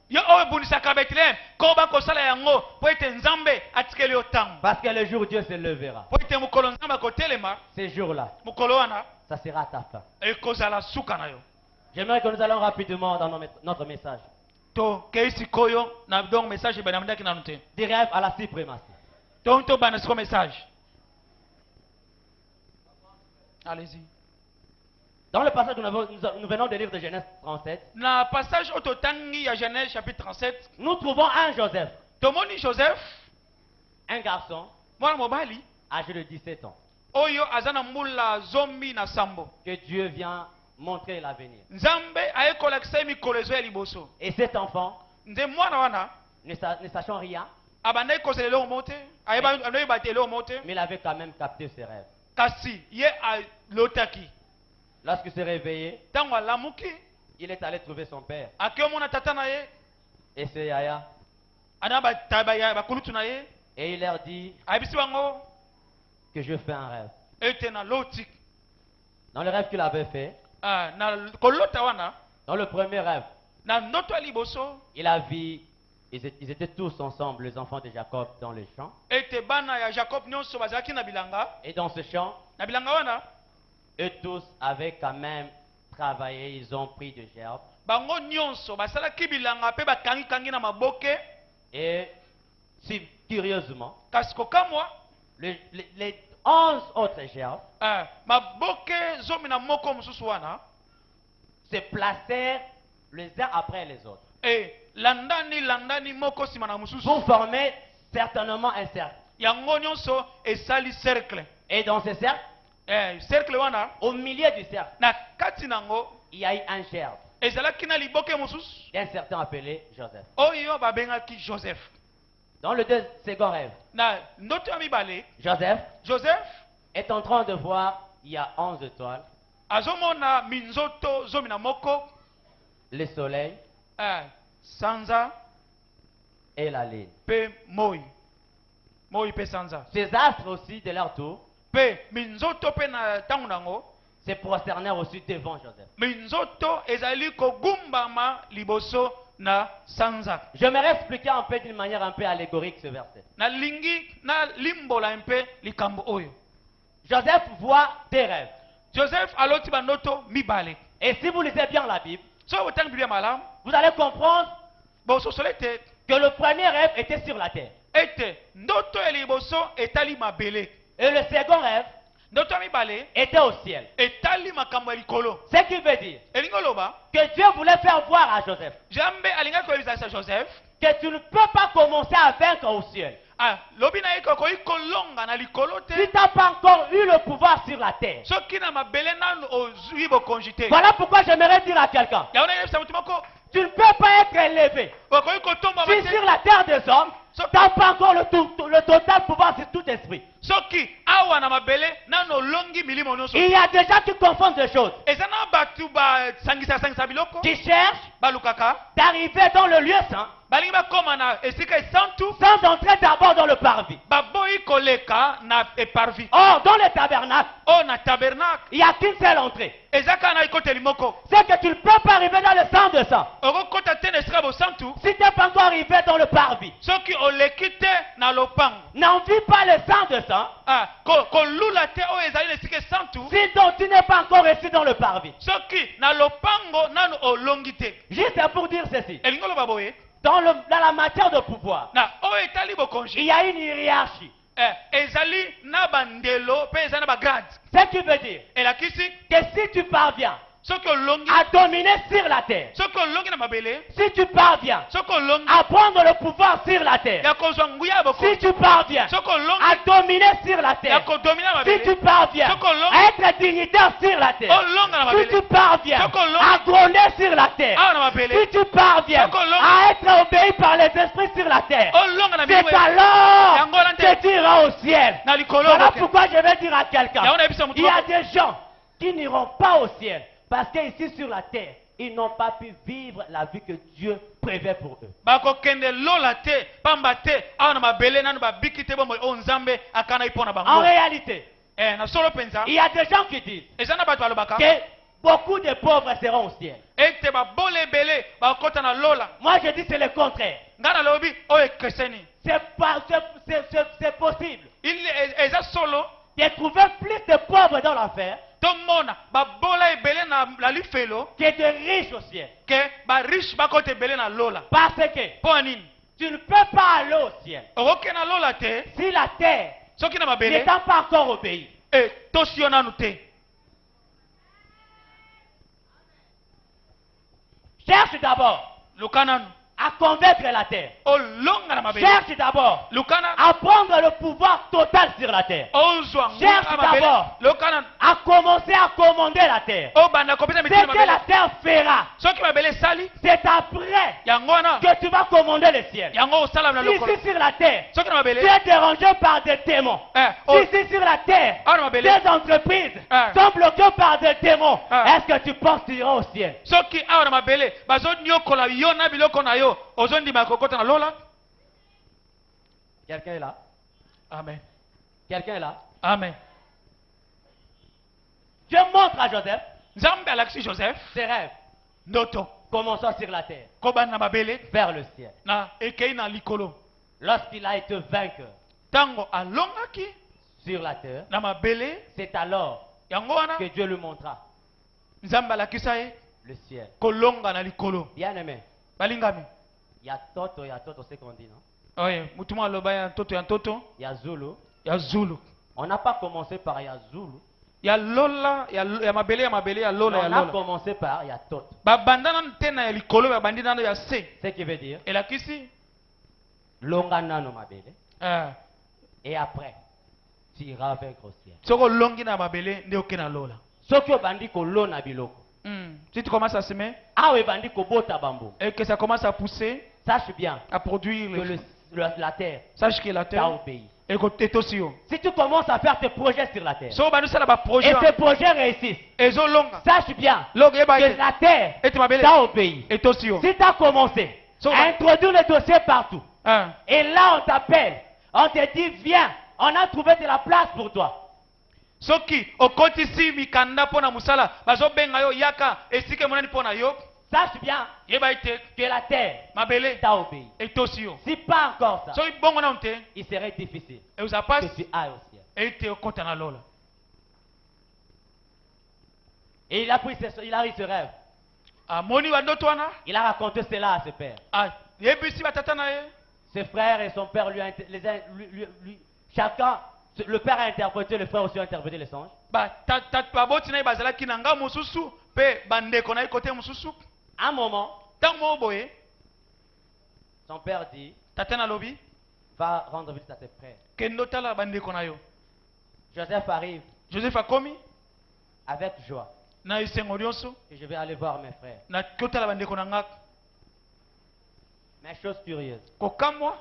yo oyo ebundisaka Bethlehem koba kosala yango po ete nzambe atikeli yo ntango Parce que le jour où Dieu se lèvera, po ete mokolo nzambe akotelema ces jours-là, mokolo wana ça sera ta fin. ekozala suka na yo. J'aimerais que nous allons rapidement dans notre message. tokei sikoyo na donc message ebandamindaki nanu te Des rêves à la suprématie. donc tobanda siko message. Allez-y. Dans le passage que nous venons de lire de Genèse 37, Na passage oyo totangi ya Genèse chapitre 37 nous trouvons un Joseph, tomoni Joseph un garçon mwana mobali âgé de 17 ans, oyo aza na mbula zomi na sambo. que Dieu vient montrer l'avenir. Nzambe aye kolakisa ye mikolo ezo ya liboso. Et cet enfant, Nze mwana wana ne sachant rien, abandaki kozela eloko moko te ayoyeba te eloko moko te mais il avait quand même capté ses rêves. kasi ye alotaki. Lorsqu'il s'est réveillé, Ntango alamuki il est allé trouver son père. akei omona tata na ye Et c'est Yaya. ana bakulutu na ye Et il leur dit ayebisi bango que je fais un rêve. ete naloti. Dans le rêve qu'il avait fait, Na kolota wana dans le premier rêve, na ndoto ya liboso il a vu, ils étaient tous ensemble, les enfants de Jacob, dans le champ. ete bana ya Jacob nyonso bazalaki na bilanga. Et dans ce champ, Na bilanga wana eux tous avaient quand même travaillé, ils ont pris de gerbes. bango nyonso basalaki bilanga mpe bakangi na maboke. Et si curieusement, Kasi kokamwa les 11 autres gerbes maboke zomi na moko mosusu wana se placèrent les uns après les autres landani moko nsima na mosusu pour former certainement un cercle. yango nyonso esali cercle. Et dans ce cercle, Cercle wana au milieu du cercle, na kati nango il y a eu un gerbe ezalaki na liboke mosusu d'un certain appelé Joseph. oyo babengaki Joseph. Dans le second rêve, Na ndoto ya mibale Joseph est en train de voir, il y a 11 étoiles, azomona minzoto zomi na moko, le soleil sanza et la lune. pe moi pe sanza Ces astres aussi, de leur tour, pe minzoto pe na ntango nango se prosternèrent aussi devant Joseph. minzoto ezali kogumbama liboso na sanza. J'aimerais expliquer un peu d'une manière un peu allégorique ce verset. Na lingi na limbola mpe likambo oyo. Joseph voit des rêves. Joseph aloti bandoto mibale. Et si vous lisez bien la Bible, So botangi Biblia malam vous allez comprendre bososole te que le premier rêve était sur la terre. ete ndoto ya liboso etali mabele. Et le second rêve Ndoto ya mibale était au ciel. etali makambo ya likolo. Ce qui veut dire Elingi oloba que Dieu voulait faire voir à Joseph Jambe alingaki koyebisa Joseph que tu ne peux pas commencer à vaincre au ciel Ah, lobi na yeko koyi kolonga na likolo si te. tu n'as pas encore eu le pouvoir sur la terre. Soki na mabele nanu ozwi bokonzi te. Voilà pourquoi j'aimerais dire à quelqu'un, Ya ona yebisa mutu moko. tu ne peux pas être élevé Okoyi kotomba si mate. sur la terre des hommes, tu n'as pas encore le total pouvoir sur tout esprit. Soki awa na mabele nanu olongi milimo nyonso. Il y a des gens qui confondent des choses, Eza na batu ba sangisa biloko. qui cherchent Balukaka. d'arriver dans le lieu saint Balingi bakoma na esika esantu. sans entrer d'abord dans le parvis. Baboyi koleka na eparvi. Or, dans le tabernacle, O na tabernacle. il n'y a qu'une seule entrée. Ezaka na ikoteli moko. C'est que tu ne peux pas arriver dans le sang de sang Okokota te na esika bosantu. si tu n'es pas encore arrivé dans le parvis. Soki oleki te na lopango. N'envie pas le sang de sang Ah, kolula te oyo ezali na esika esantu. si donc tu n'es pas encore resté dans le parvis. Soki na lopango nanu olongi te. Juste pour dire ceci, Elingi oloba boye. dans la matière de pouvoir, Na oyo etali il bokonzi. y a une hiérarchie. Ezali na bandelo pe ezali na bagrade. Ce qui veut dire Elakisi que si tu parviens soki olongi. à dominer sur la terre, Soki olongi na mabele. si tu parviens Soki olongi. à prendre le pouvoir sur la terre, Ya kozwa nguya ya si bokonzi. tu parviens Soki olongi. à dominer sur la Ya terre, kodomina si tu mabele. parviens Sokolo. à être dignitaire sur la terre, Olonga na si tu mabele. parviens Sokolo. à gronder sur la terre, Awa na mabele. si tu parviens Sokolo. à être obéi par les esprits sur la terre, Olonga na c'est milimo. alors Yango wana te. que tu iras au ciel. Na likolo. Voilà boke. pourquoi je vais dire à quelqu'un, Ya ona yebisa mutu il y a moko. des gens qui n'iront pas au ciel parce qu'ici sur la terre, ils n'ont pas pu vivre la vie que Dieu prévait pour eux. Bakokende lola te pamba te awa na mabele nanu babiki te bomoi oyo nzambe akana ipona En bango. réalité, Na solo penza. il y a des gens qui disent Eza na bato balobaka. que beaucoup de pauvres seront au ciel. Ete babole ebele bakota na lola. Moi, je dis c'est le contraire. Nga na lobi oyo ekeseni. C'est possible Eza solo. de trouver plus de pauvres dans l'enfer Tomona babola ebele na la lifelo. que de riches au ciel. Ke ba riche bakota ebele na lola. Parce que Po nini? tu ne peux pas aller au ciel Okoke na lola te. si la terre Soki na mabele. n'étant pas encore obéie. Tosio nanu te. Cherche d'abord Luka nanu. à convaincre la terre. Olonga na mabele. Cherche d'abord Luka nanu. à prendre le pouvoir total sur la terre. Ozwa Cherche nguya mabele. d'abord. Luka nanu. À commencer à commander la terre. O banda kopesa Ce mitima que la mabele. terre fera, Soki mabele sali. c'est après Yango wana. que tu vas commander le ciel. Yango osala na Si lokolo. ici sur la terre, Soki na tu mabele. es dérangé par des démons. Oh. Si ici sur la terre, Ah, na mabele. tes entreprises Ah. sont bloquées par des démons, Ah. est-ce que tu penses que tu iras au ciel? Soki awa na mabele bazonyokola yo na biloko na yo ozondima kokota na lola. Quelqu'un est là? Amen. Quelqu'un est là? Amen. Dieu montre à Joseph Nzambe alakisi Joseph ses rêves, ndoto commençant sur la terre, kobanda na mabele vers le ciel. na ekei na likolo. Lorsqu'il a été vainqueur Tango alongaki sur la terre, na mabele c'est alors yango wana que Dieu lui montra Nzambe alakisa ye le ciel. kolonga na likolo. Bien aimé, Balingami. il y a Toto, c'est qu'on dit, non? Oye, mutu mwa aloba ya ntoto Il y a Zulu. ya Zulu. On n'a pas commencé par il y a Zulu. Ya lola ya mabele ya lola ya On a lola. commencé par il y a Toto. Babanda na tena ya likolo babandi nano ya se. Ce qui veut dire, Elakisi Longana no mabele. eh Et après, tu iras vaincre au ciel. soko longi na mabele nde oke na lola. Soki obandi kolona biloko, Si tu commences à semer awa ebandi kobota bambo, et que ça commence à pousser, sache bien à produire que la terre sache que la t'a terre obéi. est aussi haut. Si tu commences à faire tes projets sur la terre, So banu sala ba projet et tes projets réussissent, ezo longa. sache bien Logo eba que la terre et mabele t'a obéi. est aussi haut. Si tu as commencé à introduire les dossiers partout, Hein. et là on t'appelle, on te dit viens, on a trouvé de la place pour toi. Soki okotisi mikanda pona musala bazo benga yo yaka esike monani pona yo Sache bien yeba ite que la terre mabele t'a obéi. est aussi haut. Si pas encore ça, So bongo na onte il serait difficile et uza passe que tu ailles au ciel. et te okota na lola. Et il a eu ce rêve. Amoni wa ndoto wana Il a raconté cela à ses pères. yebisi batata na ye. Ses frères et son père chacun, le père a interprété, le frère aussi a interprété les songes. Baboti na ye bazalaki na nga mosusu pe bandeko na ye kote mosusu. À un moment, Tango mo boye Son père dit, tata na lobi va rendre visite à tes frères. kendo tala bandeko na yo. Joseph arrive Joseph akomi avec joie. na esengo nyonso Et je vais aller voir mes frères. na kotala bandeko na nga. Mais chose curieuse, Kokamwa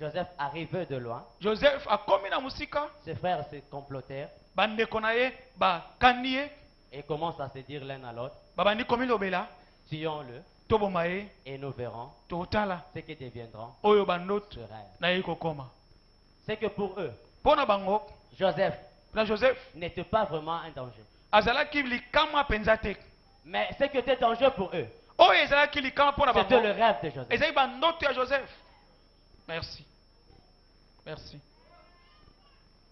Joseph arrivait de loin. Joseph akomi na musika Ses frères se complotèrent bandeko na ye bakandi ye et commencent à se dire l'un à l'autre, babandi komilobela tuons-le toboma ye et nous verrons totala ce qui deviendront oyo bandoto ce rêve. na ye kokoma. C'est que pour eux, Mpo na bango Joseph na Joseph n'était pas vraiment un danger. azalaki likama mpenza te. Mais ce qui était dangereux pour eux, Oyo ezalaki likama mpo na c'était le bango rêve de Joseph. ezalaki bandoto ya Joseph. Merci. Merci.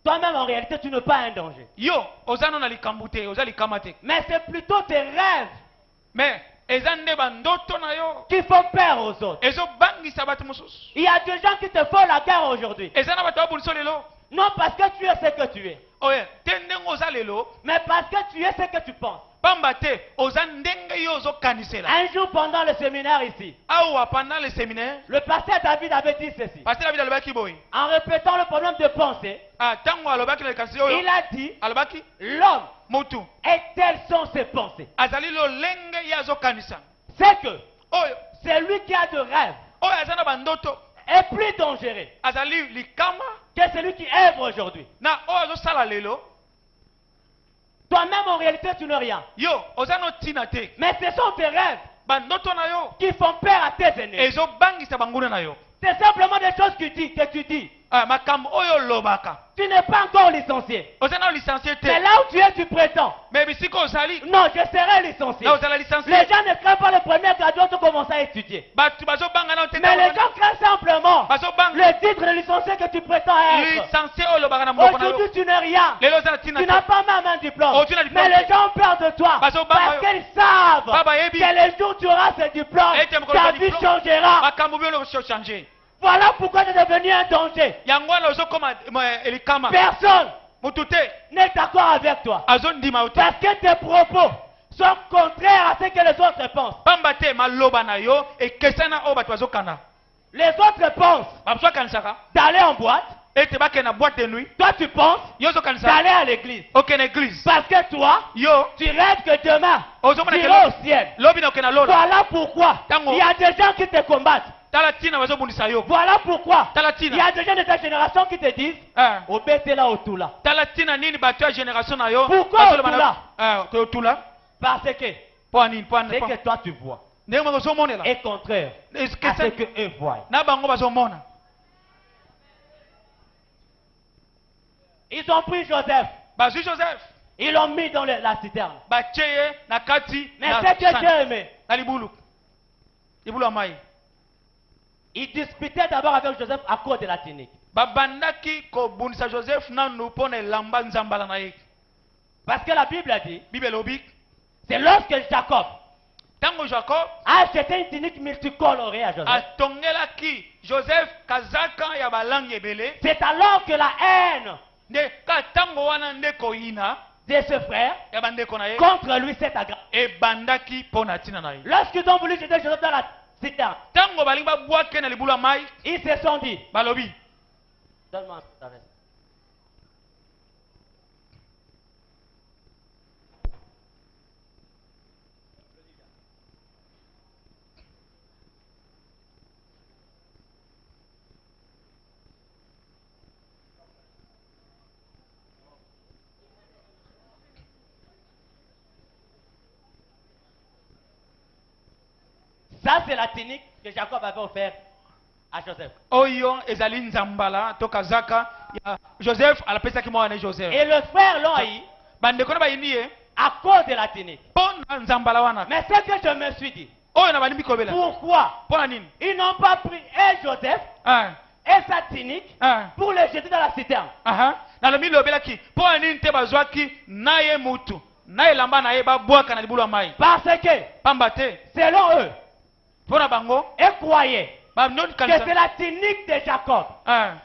Toi-même, en réalité, tu n'es pas un danger. Yo oza no na likambo te oza likama te. Mais c'est plutôt tes rêves Mais eza nde bandoto na yo qui font peur aux autres. ezobangisa bato mosusu. Il y a des gens qui te font la guerre aujourd'hui. Eza na bato babuniso lelo Non parce que tu es ce que tu es, oye te ndenge oza lelo mais parce que tu es ce que tu penses. pamba te oza ndenge yo ozokanisela. Un jour pendant le séminaire ici, Awa pendant le séminaire le pasteur David avait dit ceci. pasteur David alobaki boye En répétant le problème de pensée, ntango alobaki na likanisi oyo il a dit, alobaki l'homme, motu et telles sont ses pensées. azali lolenge ye azokanisa C'est que oyo celui qui a de rêves oyo aza na bandoto est plus dangereux azali likama que celui qui œuvre aujourd'hui. na oyo azosala lelo. Toi-même, en réalité, tu n'es rien. Yo oza no ntina te Mais ce sont tes rêves bandoto na yo qui font peur à tes ennemis. ezobangisa banguna na yo. C'est simplement des choses que tu dis. Makambo oyo olobaka Tu n'es pas encore licencié. oza na licencié te Mais là où tu es, tu prétends. mais bisika ozali Non, je serai licencié. na ozala licencié Les gens ne craignent pas le premier graduat qui commence à étudier. bato bazobanga na yo te Mais les gens craignent simplement bazobanga le titre de licencié que tu prétends être. licencié oyo olobaka na monoko na Aujourd'hui, yo tu n'es rien. lelo oza na ntina Tu te n'as pas même un diplôme. Oh, tu n'as diplôme. Mais les gens ont peur de toi. Bazo Parce banga yo. qu'ils savent Baba yebi. que les jours où tu auras ce diplôme, Ete mokolo ta za vie diplôme. changera. makambo bi oyo changer Voilà pourquoi tu es devenu un danger. yango wana ozokoma elikama Personne motu te n'est d'accord avec toi. azondima yo te Parce que tes propos sont contraires à ce que les autres pensent. pamba te maloba na yo ekesana oyo bato bazokana Les autres pensent bamosu akanisaka d'aller en boîte. ete bakende na boîte de nuit Toi, tu penses yo ozokanisa d'aller à l'église. okende église Parce que toi, yo tu rêves que demain, ozomona tu ke iras au ciel. lobi na okende na lola Voilà pourquoi Tango. il y a des gens qui te combattent. tala ntina bazobundisa yo Voilà pourquoi Tala il y tina a des gens de ta génération qui te disent obétez-la au tout là. tala ntina nini bato ya génération na yo Pourquoi bazoloba na- otula? Ke otula Parce que mpo anini mpo ce que toi tu vois ndenge moko ozomonela est contraire à ce que eux voient. na bango bazomona Ils ont pris Joseph, bazwi joseph ils l'ont mis dans la citerne. batie ye na kati Mais na ce que sani, Dieu aimait, na libulu ya mai ils disputaient d'abord avec Joseph à cause de la tunique. babandaki kobundisa joseph nanu mpo na elamba nzambala na ye. Parce que la Bible a dit, bible elobi c'est lorsque Jacob ntango jacob a acheté une tunique multicolorée à Joseph. atongelaki joseph kazaka ya balangi ebele C'est alors que la haine nde ka ntango wana nde koyina de ce frère ya bandeko na ye contre lui s'est aggravée. ebandaki mpo na ntina na ye. Lorsqu'ils ont voulu jeter Joseph dans la citerne, ntango balingi babwake na libulu ya mai ils se sont dit, balobi donne-moi un peu ta veste. Ça, c'est la tunique que Jacob avait offerte à Joseph. oyo ezali nzambala to kazaka ya joseph alapesaki mwana ne joseph Et le frère l'ont haï bandeko na bayini ye à cause de la tunique. mpo na nzambala wana Mais ce que je me suis dit, oyo na bandimi kobela pourquoi mpo na nini ils n'ont pas pris et Joseph et sa tunique pour les jeter dans la citerne? nalobi lobelaki mpo na nini te bazwaki na ye mutu na elamba na ye babwaka na libulu ya mai Parce que, pamba te selon eux, mpo na bango ils croyaient banoni que kanisa c'est la tunique de Jacob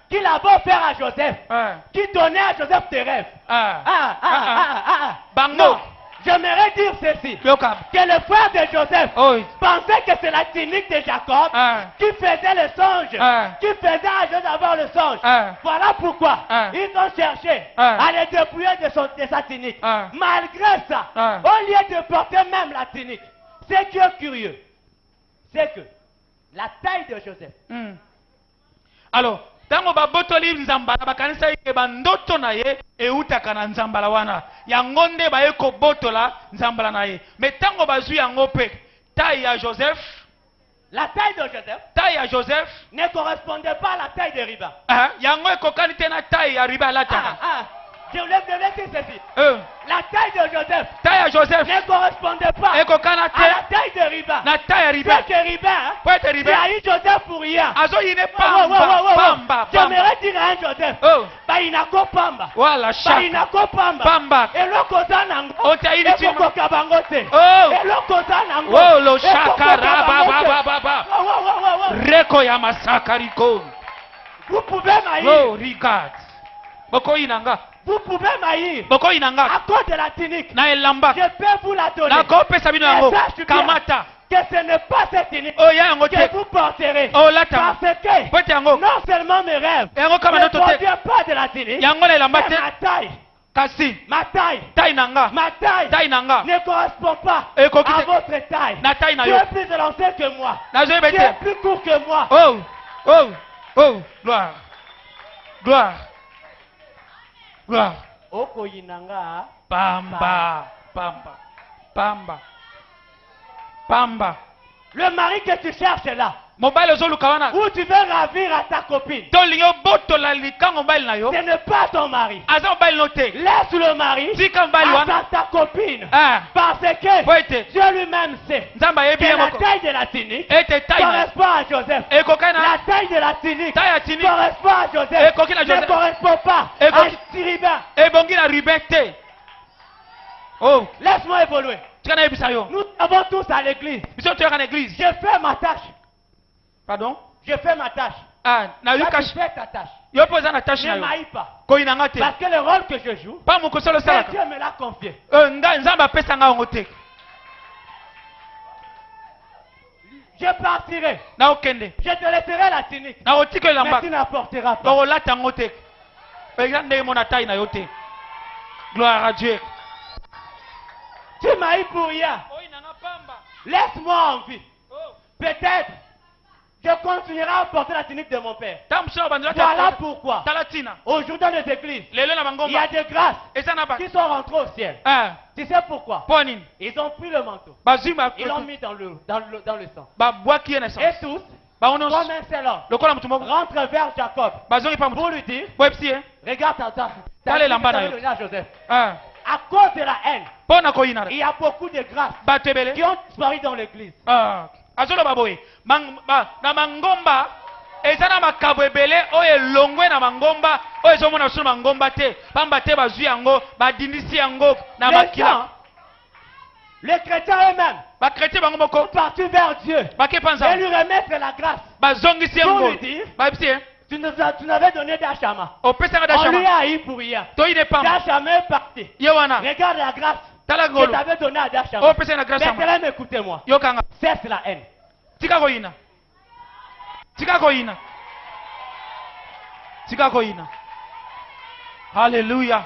qu'il avait offert à Joseph, qui donnait à Joseph des rêves. bango Non, J'aimerais dire ceci. yoka Que le frère de Joseph oyo pensait que c'est la tunique de Jacob qui faisait le songe, qui faisait à Joseph avoir le songe. Voilà pourquoi ils ont cherché à le dépouiller de sa tunique. Malgré ça, au lieu de porter même la tunique, ce qui est curieux, c'est que la taille de Joseph. Alors, tango babotoli nzambala bakanisa ye bandoto na ye eutaka na nzambala wana yango nde baye kobotola nzambala na ye mais tango bazwi yango pe taille ya Joseph, La taille de Joseph taille ya Joseph ne correspondait pas à la taille de Riba. yango ekokani te na taille ya Riba alataka. Je voulais dire ceci. La taille de Joseph taille ya Joseph ne correspondait pas ekokana à la te taille de Riba. na taille ya Riba. C'est que Riba, Po ete tu Riba as eu Joseph pour rien. azoyine pamba. J'aimerais dire à un Joseph, bah il n'a qu'au pamba. Wala Bah shaka il n'a qu'au pamba. pamba Et l'autre côté nango. otaili Et tima l'autre kabangote. Et oh l'autre côté nango. oh lo Et l'autre shaka côté raba kabangote. reko ya masaka riko. Vous pouvez maïr. Oh regarde boko inanga Vous pouvez maïr. boko À inanga cause de la tunique. na elamba Je peux vous la donner. na kopesa bino yango Et sache bien kamata que ce n'est pas cette tunique oya yango te que vous porterez. oh latama Parce que po ete yango non seulement mes rêves yango kama ne ndoto te portent pas de la tunique, yango na elamba mais te ma taille, kasi ma taille, taille nanga ma taille taille nanga ne correspond pas Ekoki à te. votre taille. na taille na Tu yo es plus élancé que moi. nazoyeba Tu te es plus court que moi. oh gloire gloire Okoyinanga. pamba Le mari que tu cherches là, mobali ozoluka wana où tu veux ravir à ta copine, tolingi obotola likango mobali na yo ce n'est pas ton mari. aza mobali no te Laisse le mari tika mobali wana à ta copine. Ah, Parce que po ete Dieu lui-même sait nzambe ayebi que ye la moko taille de la tunique ete taille na correspond à Joseph. ekokani La na taille de la tunique taille ya tini correspond à Joseph. Ekoki na Ne Joseph. correspond pas à Ekoki. Siriba. ebongi na ribe te oh Laisse-moi évoluer. tika nayebisa yo Nous avons tous à l'église. biso toyaka na église Je fais ma tâche. pardon Je fais ma tâche. na Toi, yoka tu fais ta tâche. yo mpo eza na tashe na Ne yo m'aille pas. koyinanga te Parce que le rôle que je joue, mpa mokosolo c'est osalaka Dieu me l'a confié. nzambe apesanga yango te Je partirai. naokende Je te laisserai la tunique. nakotika Mais elamba tu n'apporteras pas. bakolata yango te eza ndenge mona taille na yo te gloire à Dieu Tu m'as eu pour rien. Laisse-moi en vie. Peut-être je continuerai à porter la tunique de mon père. Voilà pourquoi tala tina aujourd'hui dans les églises, lelo na il y a bangomba des grâces eza na ba qui sont rentrées au ciel. Tu sais pourquoi? mpo nini Ils ont pris le manteau. bazwi Ils l'ont mis dans le sang. babwaki ye na Et essence tous, bango comme nyonso un seul homme, lokola motu moko rentrent vers Jacob bazongi mpa pour motu lui dire, boyebisi ye regarde ta Tala elamba na yo. donné à Joseph. Ah. À cause de la haine, mpo na koyinana il y a beaucoup de grâces bato ebele qui ont disparu dans l'église. azoloba boye na mangomba eza na makabo ebele oyo elongwe na mangomba oyo ezomona biso na mangomba te pamba te bazwi yango badindisi yango na Les makila gens, les chrétiens eux-mêmes, bakretien bango sont moko partis vers Dieu bake mpa et nzambe lui remettre la grâce. bazongisi Pour yango lui dire, bayebisi ye tu nous avais donné d'Achama. opesanga On lui dashama a eu pour rien. toyine pamba D'Achama est parti. ye wana Regarde la grâce tala que ngolu tu avais donnée à D'Achama. opesanga na grâce yama Maintenant, écoutez-moi. yokanga Cesse la haine. tika koyina tika koyina tika koyina Alléluia.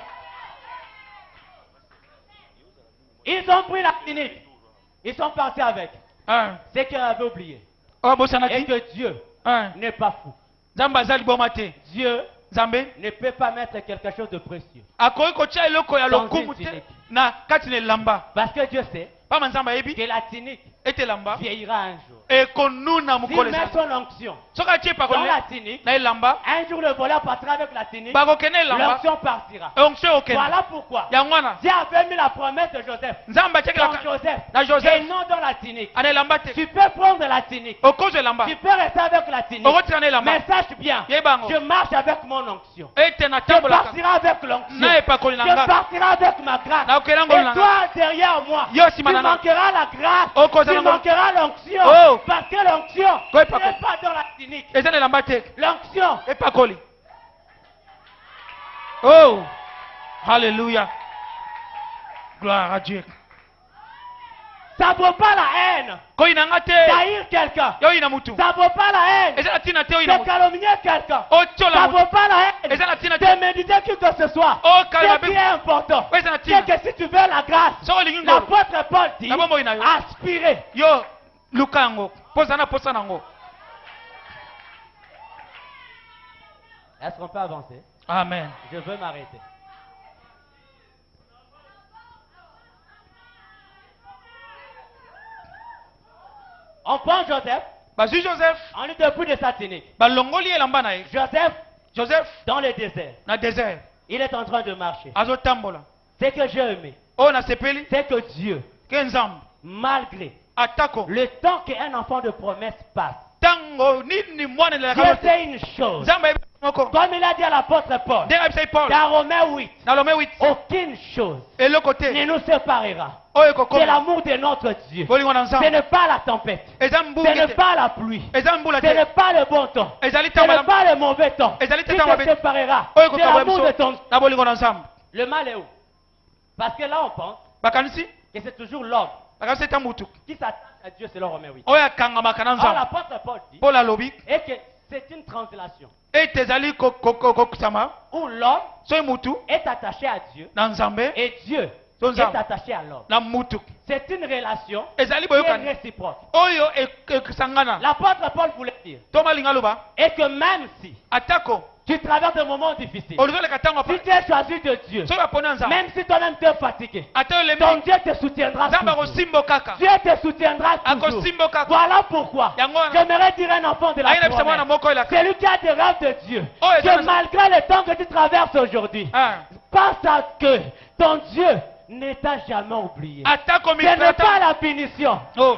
Ils ont pris la tunique. Ils sont partis avec. Un. C'est qu'ils avaient oublié. Oh, Et bosanaki. que Dieu Un. n'est pas fou. Nzambe azali bomate. Dieu Nzambe ne peut pas mettre quelque chose de précieux. akoki kotia eloko ya Dans lokumu une te tunique. na kati na elamba. Parce que Dieu sait Pamba Nzambe ayebi que la tunique ete elamba vieillira un jour. ekonuna S'il mokolo met ezali. son onction Soki atie dans pakoli la tunique, na elamba un jour le voleur partira avec la tunique, bakokende elamba l'onction partira. onction okende. Voilà pourquoi Yango wana Dieu avait mis la promesse de Joseph Nzambe dans atiakelaka Joseph na et Joseph non dans la tunique. ana elamba te. Tu peux prendre la tunique, Okozwa elamba tu peux rester avec la tunique, okotika na elamba mais sache bien, yebango je marche avec mon onction. ete Je natambolaka partirai avec l'onction. na epakoli na Je nga partirai avec ma grâce. nakokela ngolu na Et nga toi, derrière moi, Yo, tu nsima na nga. manqueras la grâce. Oh, cause Tu na ngo- manqueras l'onction. Oh. Parce que l'onction Quoi, n'est pas- pas dans la tunique. eza na elamba te L'onction, epakoli. Oh, Alléluia. Gloire à Dieu. Ça vaut pas la haine. koyinanga te Trahir quelqu'un. yo yina mutu Ça vaut pas la haine. eza na tina te yo yina De mutu calomnier quelqu'un. otyola Ça mutu vaut pas la haine. eza na tina te De méditer qui que ce soit. Oh, calme, Ce qui est important, Ouais, c'est la c'est tina. que si tu veux la grâce, so olingi ngolo l'apôtre Paul dit, Na bombo ina yo. aspirez. yo luka yango posa na posa nango Est-ce qu'on peut avancer? amen Je veux m'arrêter. On prend Joseph, bazwi joseph on lui debout de sa tunique. balongoli elamba na ye Joseph, joseph dans le désert, na désert il est en train de marcher. azotambola Ce que j'ai aimé, oyo nasepeli c'est que Dieu, ke nzambe malgré atako le temps qu'un enfant de promesse passe, ntango nini mwana Dieu elelaka fait une chose. nzambe ayebi moko Comme il a dit à l'apôtre Paul, ndenge ayebisai paul dans Romains 8, na lome 8 aucune chose eloko ne te nous séparera. oyo C'est ekokoma l'amour de notre Dieu. bolingo na Ce nzambe n'est pas la tempête. eza Ce mbungi n'est te pas la pluie. eza mbula Ce n'est te pas le bon temps. ezali Ce n'est ntango pas le mauvais temps Et ça qui dit, t'es en te mauvais- séparera. oyo C'est ekokaba l'amour de ton... biso na bolingo na nzambe Le mal est où? Parce que là, on pense bakanisi que c'est toujours l'homme bakanisi eta mutu qui s'attache à Dieu selon Romains 8. oyo akangamaka na Alors nzambe l'apôtre Paul dit paul alobi et que c'est une translation ete ezali kokusama où l'homme soki mutu est attaché à Dieu na nzambe et Dieu Ton est Nzambe. attaché à l'homme. na mutu C'est une relation ezali qui est boyokani réciproque. oyo ekosangana L'apôtre Paul voulait dire to malinga aloba et que même si atako tu traverses des moments difficiles, olozoleka ntango si tu es choisi de Dieu, soki baponi ya nzambe même si toi-même tu es fatigué, ata ton olemi Dieu te soutiendra nzambe toujours. akosimbo kaka Dieu te soutiendra toujours. akosimbo kaka Voilà pourquoi Yango wana. j'aimerais dire à un enfant de la ayina bisa mwana promesse, moko elaka celui qui a des rêves de Dieu, Oh, et que ça, malgré le temps que tu traverses aujourd'hui, Ah. pense à que ton Dieu ne t'a jamais oublié. atako Ce n'est pas mikrata la punition. oh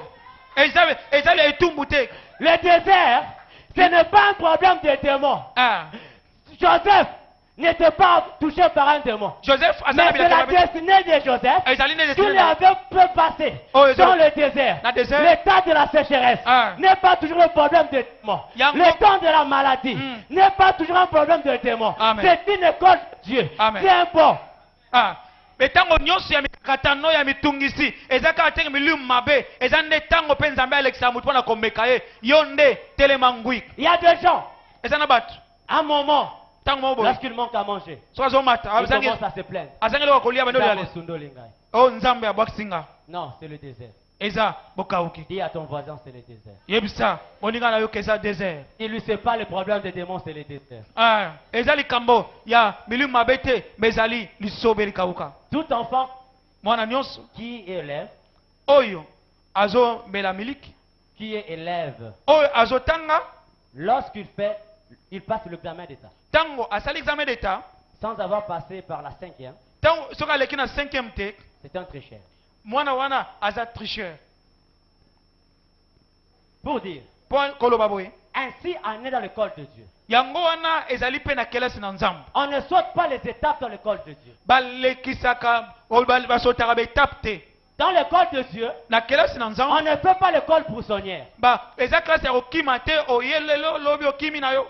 ezali etumbu te Le désert, ce n'est pas un problème de démon. Ah. Joseph n'était pas touché par un démon. joseph Mais azala c'est la bilaka destinée de Joseph ezali nde qui lui destinée na ye. avait fait passer Oh, et dans ça- le désert. Na désert. Le temps de la sécheresse Ah. n'est pas toujours un problème de démon. Yango- Le temps de la maladie Mm. n'est pas toujours un problème de démon. Amen. C'est une école de Dieu. Amen. C'est bon. Ah. me ntango nyonso ya mikakatano ya mitungisi eza kaka tenge milimu mabe eza nde ntango mpe nzambe alekisa mutu mpona komeka ye yo nde telema ngwi Il y a des gens, eza na bato à un moment, ntango moko boye lorsqu'il manque à manger, soki azomata ils commencent à se plaindre. azangi eloko kolia bando Nzambe yale sundo lingai. o nzambe abwakisi nga Non, c'est le désert. eza bokauki Dis à ton voisin, c'est le désert. yebisa moninga na yo ke eza désert Il lui sait pas le problème des démons, c'est le désert. Ah, eza likambo ya milimu mabe te me ezali lisobe likauka Tout enfant mwana nyonso qui élève, oyo azomela miliki qui est élève, oyo azotanga lorsqu'il fait, il passe l'examen d'État. ntango asali examen d'état Sans avoir passé par la 5e, ntango soki aleki na 5e te c'est un tricheur. mwana wana aza tricheur Pour dire, mpo koloba boye ainsi en est dans l'école de Dieu. yango wana ezali mpe na kelasi na nzambe On ne saute pas les étapes dans l'école de Dieu. balekisaka basotaka baetape te Dans l'école de Dieu, na kelasi na on nzambe ne fait pas l'école poussonnière. eza klase ya kokima te oyelelo lobi okimi na yo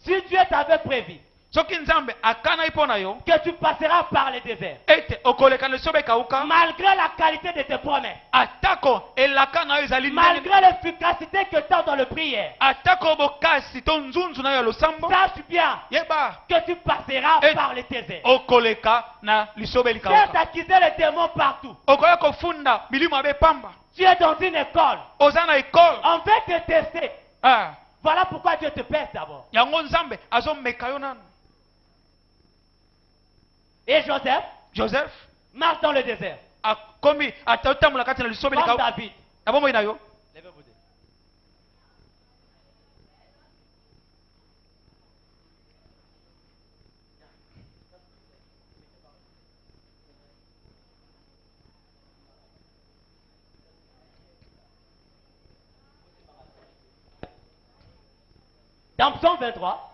Si Dieu t'avait prévu soki nzambe akanai mpo na yo que tu passeras par le désert, ete okoleka na lisobe ekauka malgré la qualité de tes promesses, atako elaka na yo ezali ndenge malgré l'efficacité que tu as dans le prière, atako bokasi to nzunzu na yo ya losambo sache bien yeba que tu passeras Et- par le désert. okoleka na lisobe Tu es likauka acquisé les démons partout. okoya kofunda milimo abe pamba Tu es dans une école. oza na ekole On veut te tester. Ah, Voilà pourquoi Dieu te pèse d'abord. yango nzambe azomeka yo nanu Et Joseph joseph marche dans le désert. akomi atatambola kati na lisobe Comme likauka David. na bomoi na yo Levez-vous. Dans Psaume 23,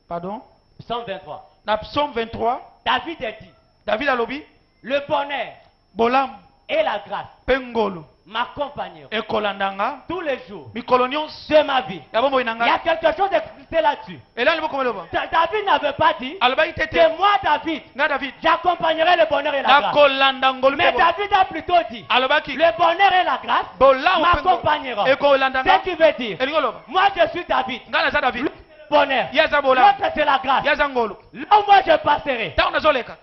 pardon Psaume 23, na psaume 23 David a dit, david alobi le bonheur bolamu et la grâce mpe ngolu m'accompagneront ekolandanga tous les jours mikolo nyonso de ma vie. ya bomoi na Il y a ngai quelque chose d'expliqué là-dessus. elani bokomeloba David n'avait pas dit alobaki te te que moi, David, nga david j'accompagnerai le bonheur et la grâce. nakolanda ngolu Mais mpe David a plutôt dit alobaki le bonheur et la grâce bolamu m'accompagneront. ekolandanga Ce qui veut dire, elingi oloba moi je suis David, nga naza david le bonheur, ye aza bolamu l'autre c'est la grâce. ye aza ngolu Là où moi je passerai, ntango nazoleka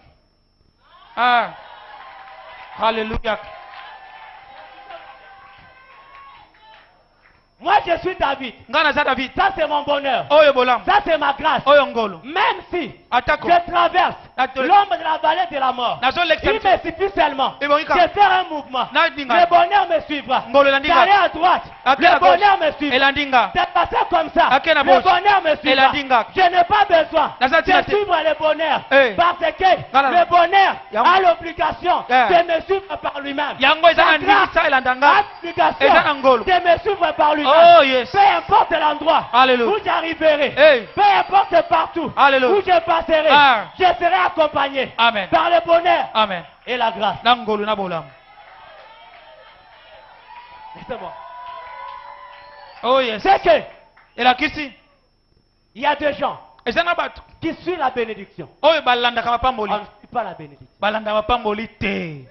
ah. Alléluia. moi je suis David, nga naza david ça c'est mon bonheur, oyo bolamu ça c'est ma grâce. oyo ngolu Même si atako je traverse Nato- l'ombre de la vallée de la mort, nazolekisa il me suffit seulement Et bon, de faire un mouvement. nadinga Le bonheur me suivra. ngolu elandinga D'aller à droite, Ake le na gauche. bonheur me suivra. elandinga De passer comme ça, Ake na le gauche. bonheur me suivra. Elandinga. Je n'ai pas besoin Naza de tina te. suivre le bonheur. Eh. Parce que Ngala. le bonheur Yam. a l'obligation Eh. de me suivre par lui-même. yango eza La na grâce ndingisa a elandanga l'obligation eza na ngolu de me suivre par lui-même. oh yes Peu importe l'endroit Alléluia. où j'arriverai, Hey. peu importe partout Alléluia. où je passerai, Ah. je serai accompagné Amen. par le bonheur amen et la grâce. na ngolu na bolamu Laissez-moi. oh yes C'est que elakisi il y a des gens eza na bato qui suivent la bénédiction. oyo balandaka mapamboli On ne suit pas la bénédiction. balanda mapamboli te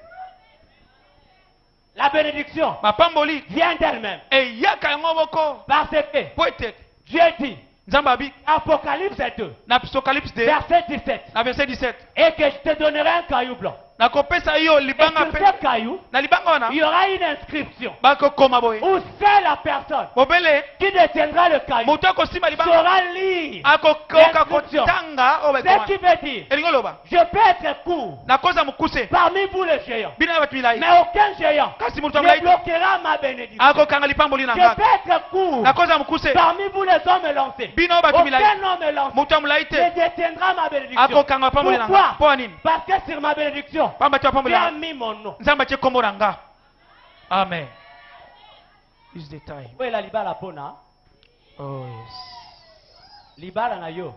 La bénédiction mapamboli vient d'elle-même. eyaka yango moko Parce que po ete Dieu dit, nzambe abi Apocalypse 2, na apocalypse 2 verset 17, na verset 17 et que je te donnerai un caillou blanc. nakopesa yo Et libanga sur mpe ce caillou, na libanga wana il y aura une inscription bakokoma boye où seule la personne bobele qui détiendra le caillou moto akosimba libanga saura lire. akokoka L'inscription. kotanga oyo Ce qui bakoma veut dire, elingi oloba je peux être court nakoza mokuse parmi vous les géants, bino ya bato milai mais aucun géant kasi moto ne amolai te bloquera ma bénédiction. akokanga lipamboli na Je nga peux être court nakoza mokuse parmi vous les hommes lancés. bino oyo bato milai Aucun homme lancé moto amolai te ne détiendra ma bénédiction. akokanga mapamboli na nga Pourquoi? mpo anini Parce que sur ma bénédiction, pamba te mapamboli tu na as nga mis mon nom. nzambe atie kombo na nga amen is the time Oui, la libala pona, oh yes libala na yo,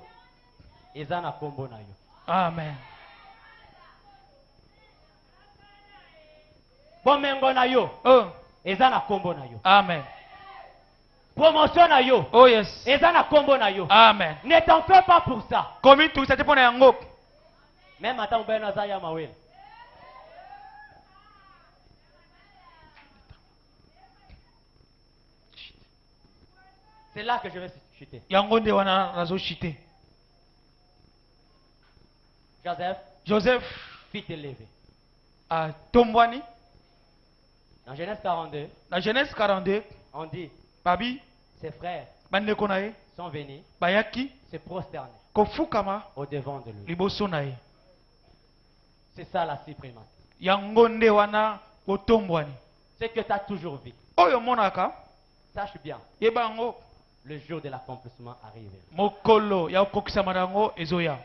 eza na kombo na yo. amen Bomengo na yo, oh eza na kombo na yo. amen Promotion na yo, oh yes eza na kombo na yo. amen Ne t'en fais pas pour ça. komi tukisa te mpo na yango Même attends, ben naza ya mawel. C'est là que je vais chuter. yango nde wana nazoshite Joseph, joseph fit élevé. atombwani Dans Genèse 42, na genèse 42 on dit, babi ses frères bandeko na ye sont venus bayaki se prosterner kofukama au devant de lui. liboso na ye C'est ça la suprématie. yango nde wana botombwani Ce que tu as toujours vu. oyo omonaka Sache bien, yeba yango le jour de l'accomplissement arrive. mokolo ya kokokisama na yango ezoya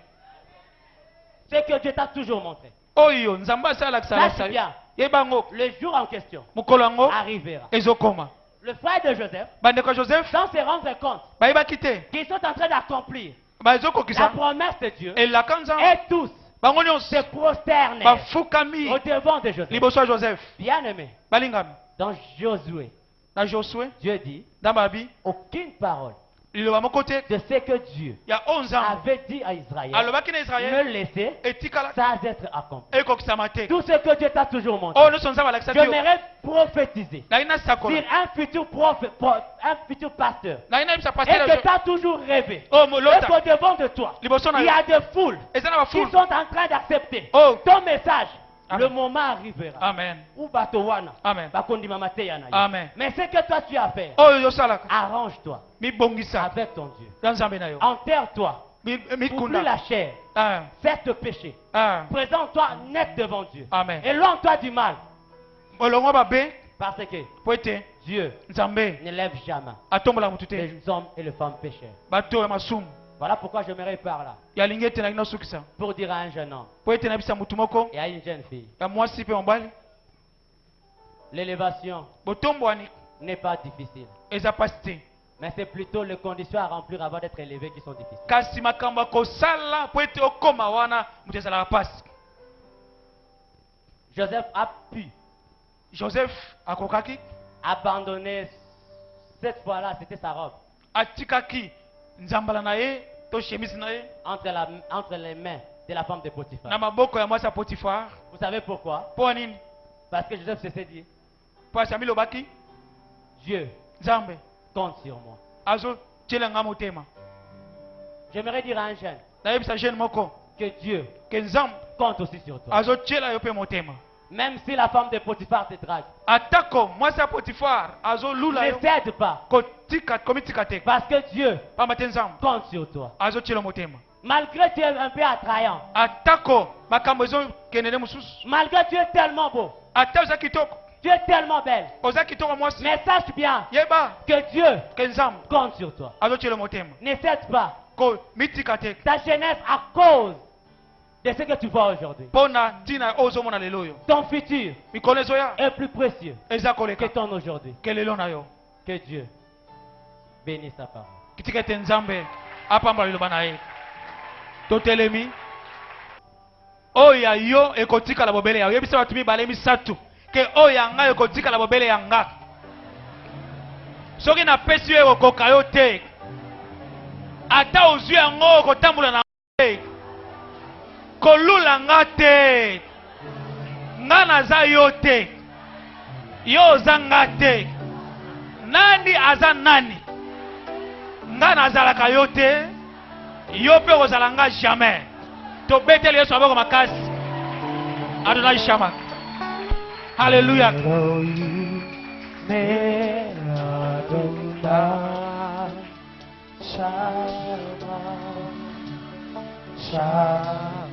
Ce que Dieu t'a toujours montré. oyo nzambe asalakisa Sache lasali bien, yeba yango le jour en question mokolo yango arrivera. ezokoma Le frère de Joseph, bandeko ya joseph sans se rendre compte bayebaki te qu'ils sont en train d'accomplir la bazokokisa promesse de Dieu, elaka nzambe et tous bango nyonso se prosternent bafukami au devant de Joseph. liboso ya joseph Bien-aimé, balingami dans Josué, na josue Dieu dit nzambe abi aucune parole liloba moko te de ce que Dieu ya oyo nzambe avait dit à Israël alobaki na ne israele laisser etikala sans être accompli. ekokisama te Tout ce que Dieu t'a toujours montré, oyo nyonso nzambe alakisaki yo j'aimerais prophétiser ngai sur nasakola un futur prophète, un futur pasteur, ngai nayebisa et paster que tu as toujours rêvé. oyo Et molota qu'au devant de toi, liboso na il y yo a des foules eza na qui bafulu sont en train d'accepter Oh. ton message. Amen. Le moment arrivera amen où batowana amen bakondima mateya na yo. Amen. Mais ce que toi tu as fait, oyo yosalaka arrange-toi mibongisa avec ton Dieu. ya nzambe na yo Enterre-toi. Oublie mikunda la chair. Ah, Fais tes péchés. ah. Présente-toi net devant Dieu. Amen. Éloigne-toi du mal. molongo babe Parce que po ete Dieu nzambe ne lève jamais atombola motu te les hommes et les femmes pécheurs. bato ya masumu Voilà pourquoi je me par là. yalingi ete nalingina osukisa Pour dire à un jeune homme po ete nayebisa motu moko et à une jeune fille, ya mwasi mpe mobali l'élévation botombwani n'est pas difficile. eza pasi te Mais c'est plutôt les conditions à remplir avant d'être élevé qui sont difficiles. kasi makambo ya kosala po ete okoma wana moto ezalaka pasi Joseph a pu Joseph akokaki abandonner. Cette fois-là, c'était sa robe. atikaki nzambala na ye to chemise na ye Entre les mains de la femme de Potiphar. na maboko ya mwasi ya Potifar. Vous savez pourquoi? Mpo nini? Parce que Joseph s'est dit, Po asami lobaki Dieu Nzambe compte sur moi. azo tielenga motema. J'aimerais dire à un jeune Nayebisa jeune moko que Dieu ke Nzambe compte aussi sur toi. azo tiela yo pe motema. Même si la femme de Potiphar te drague, Atako mwasi ya Potifar azo lula ne yo cède pas. kotika komitika te. Parce que Dieu Pamba te Nzambe compte sur toi. azo tiela motema. Malgré que tu es un peu attrayant, Atako makambo ezo kenene mususu. malgré que tu es tellement beau, Ata oza kitoko tu es tellement belle, oza kitoko mwasi. mais sache bien Yeba que Dieu ke Nzambe compte sur toi. azo tiela motema. Ne cède pas Komitika te. ta jeunesse à cause de ce que tu vois aujourd'hui. Pona tina ozomona lelo yo. Ton futur Mikolo ezoya est plus précieux eza que koleka ton aujourd'hui. ke lelo na yo. Que Dieu bénisse sa parole. Kitika ete Nzambe apambola liloba na ye. Totelemi oyo ya yo ekotikala bobele ya yo. Yebisa bato mibale misatu ke oyo ya ngai ekotikala bobele ya nga. Soki napesi yo ekokoka yo te. Ata ozwi yango okotambola na te. Kolula nga te. Nga naza yo te. Yo oza nga te. Nani aza nani? Nga nazalaka yo te. Yo pe kozala nga jamais. Tobeteli Yesu maboko makasi. Adonai Shama. Hallelujah. Shama, Shama.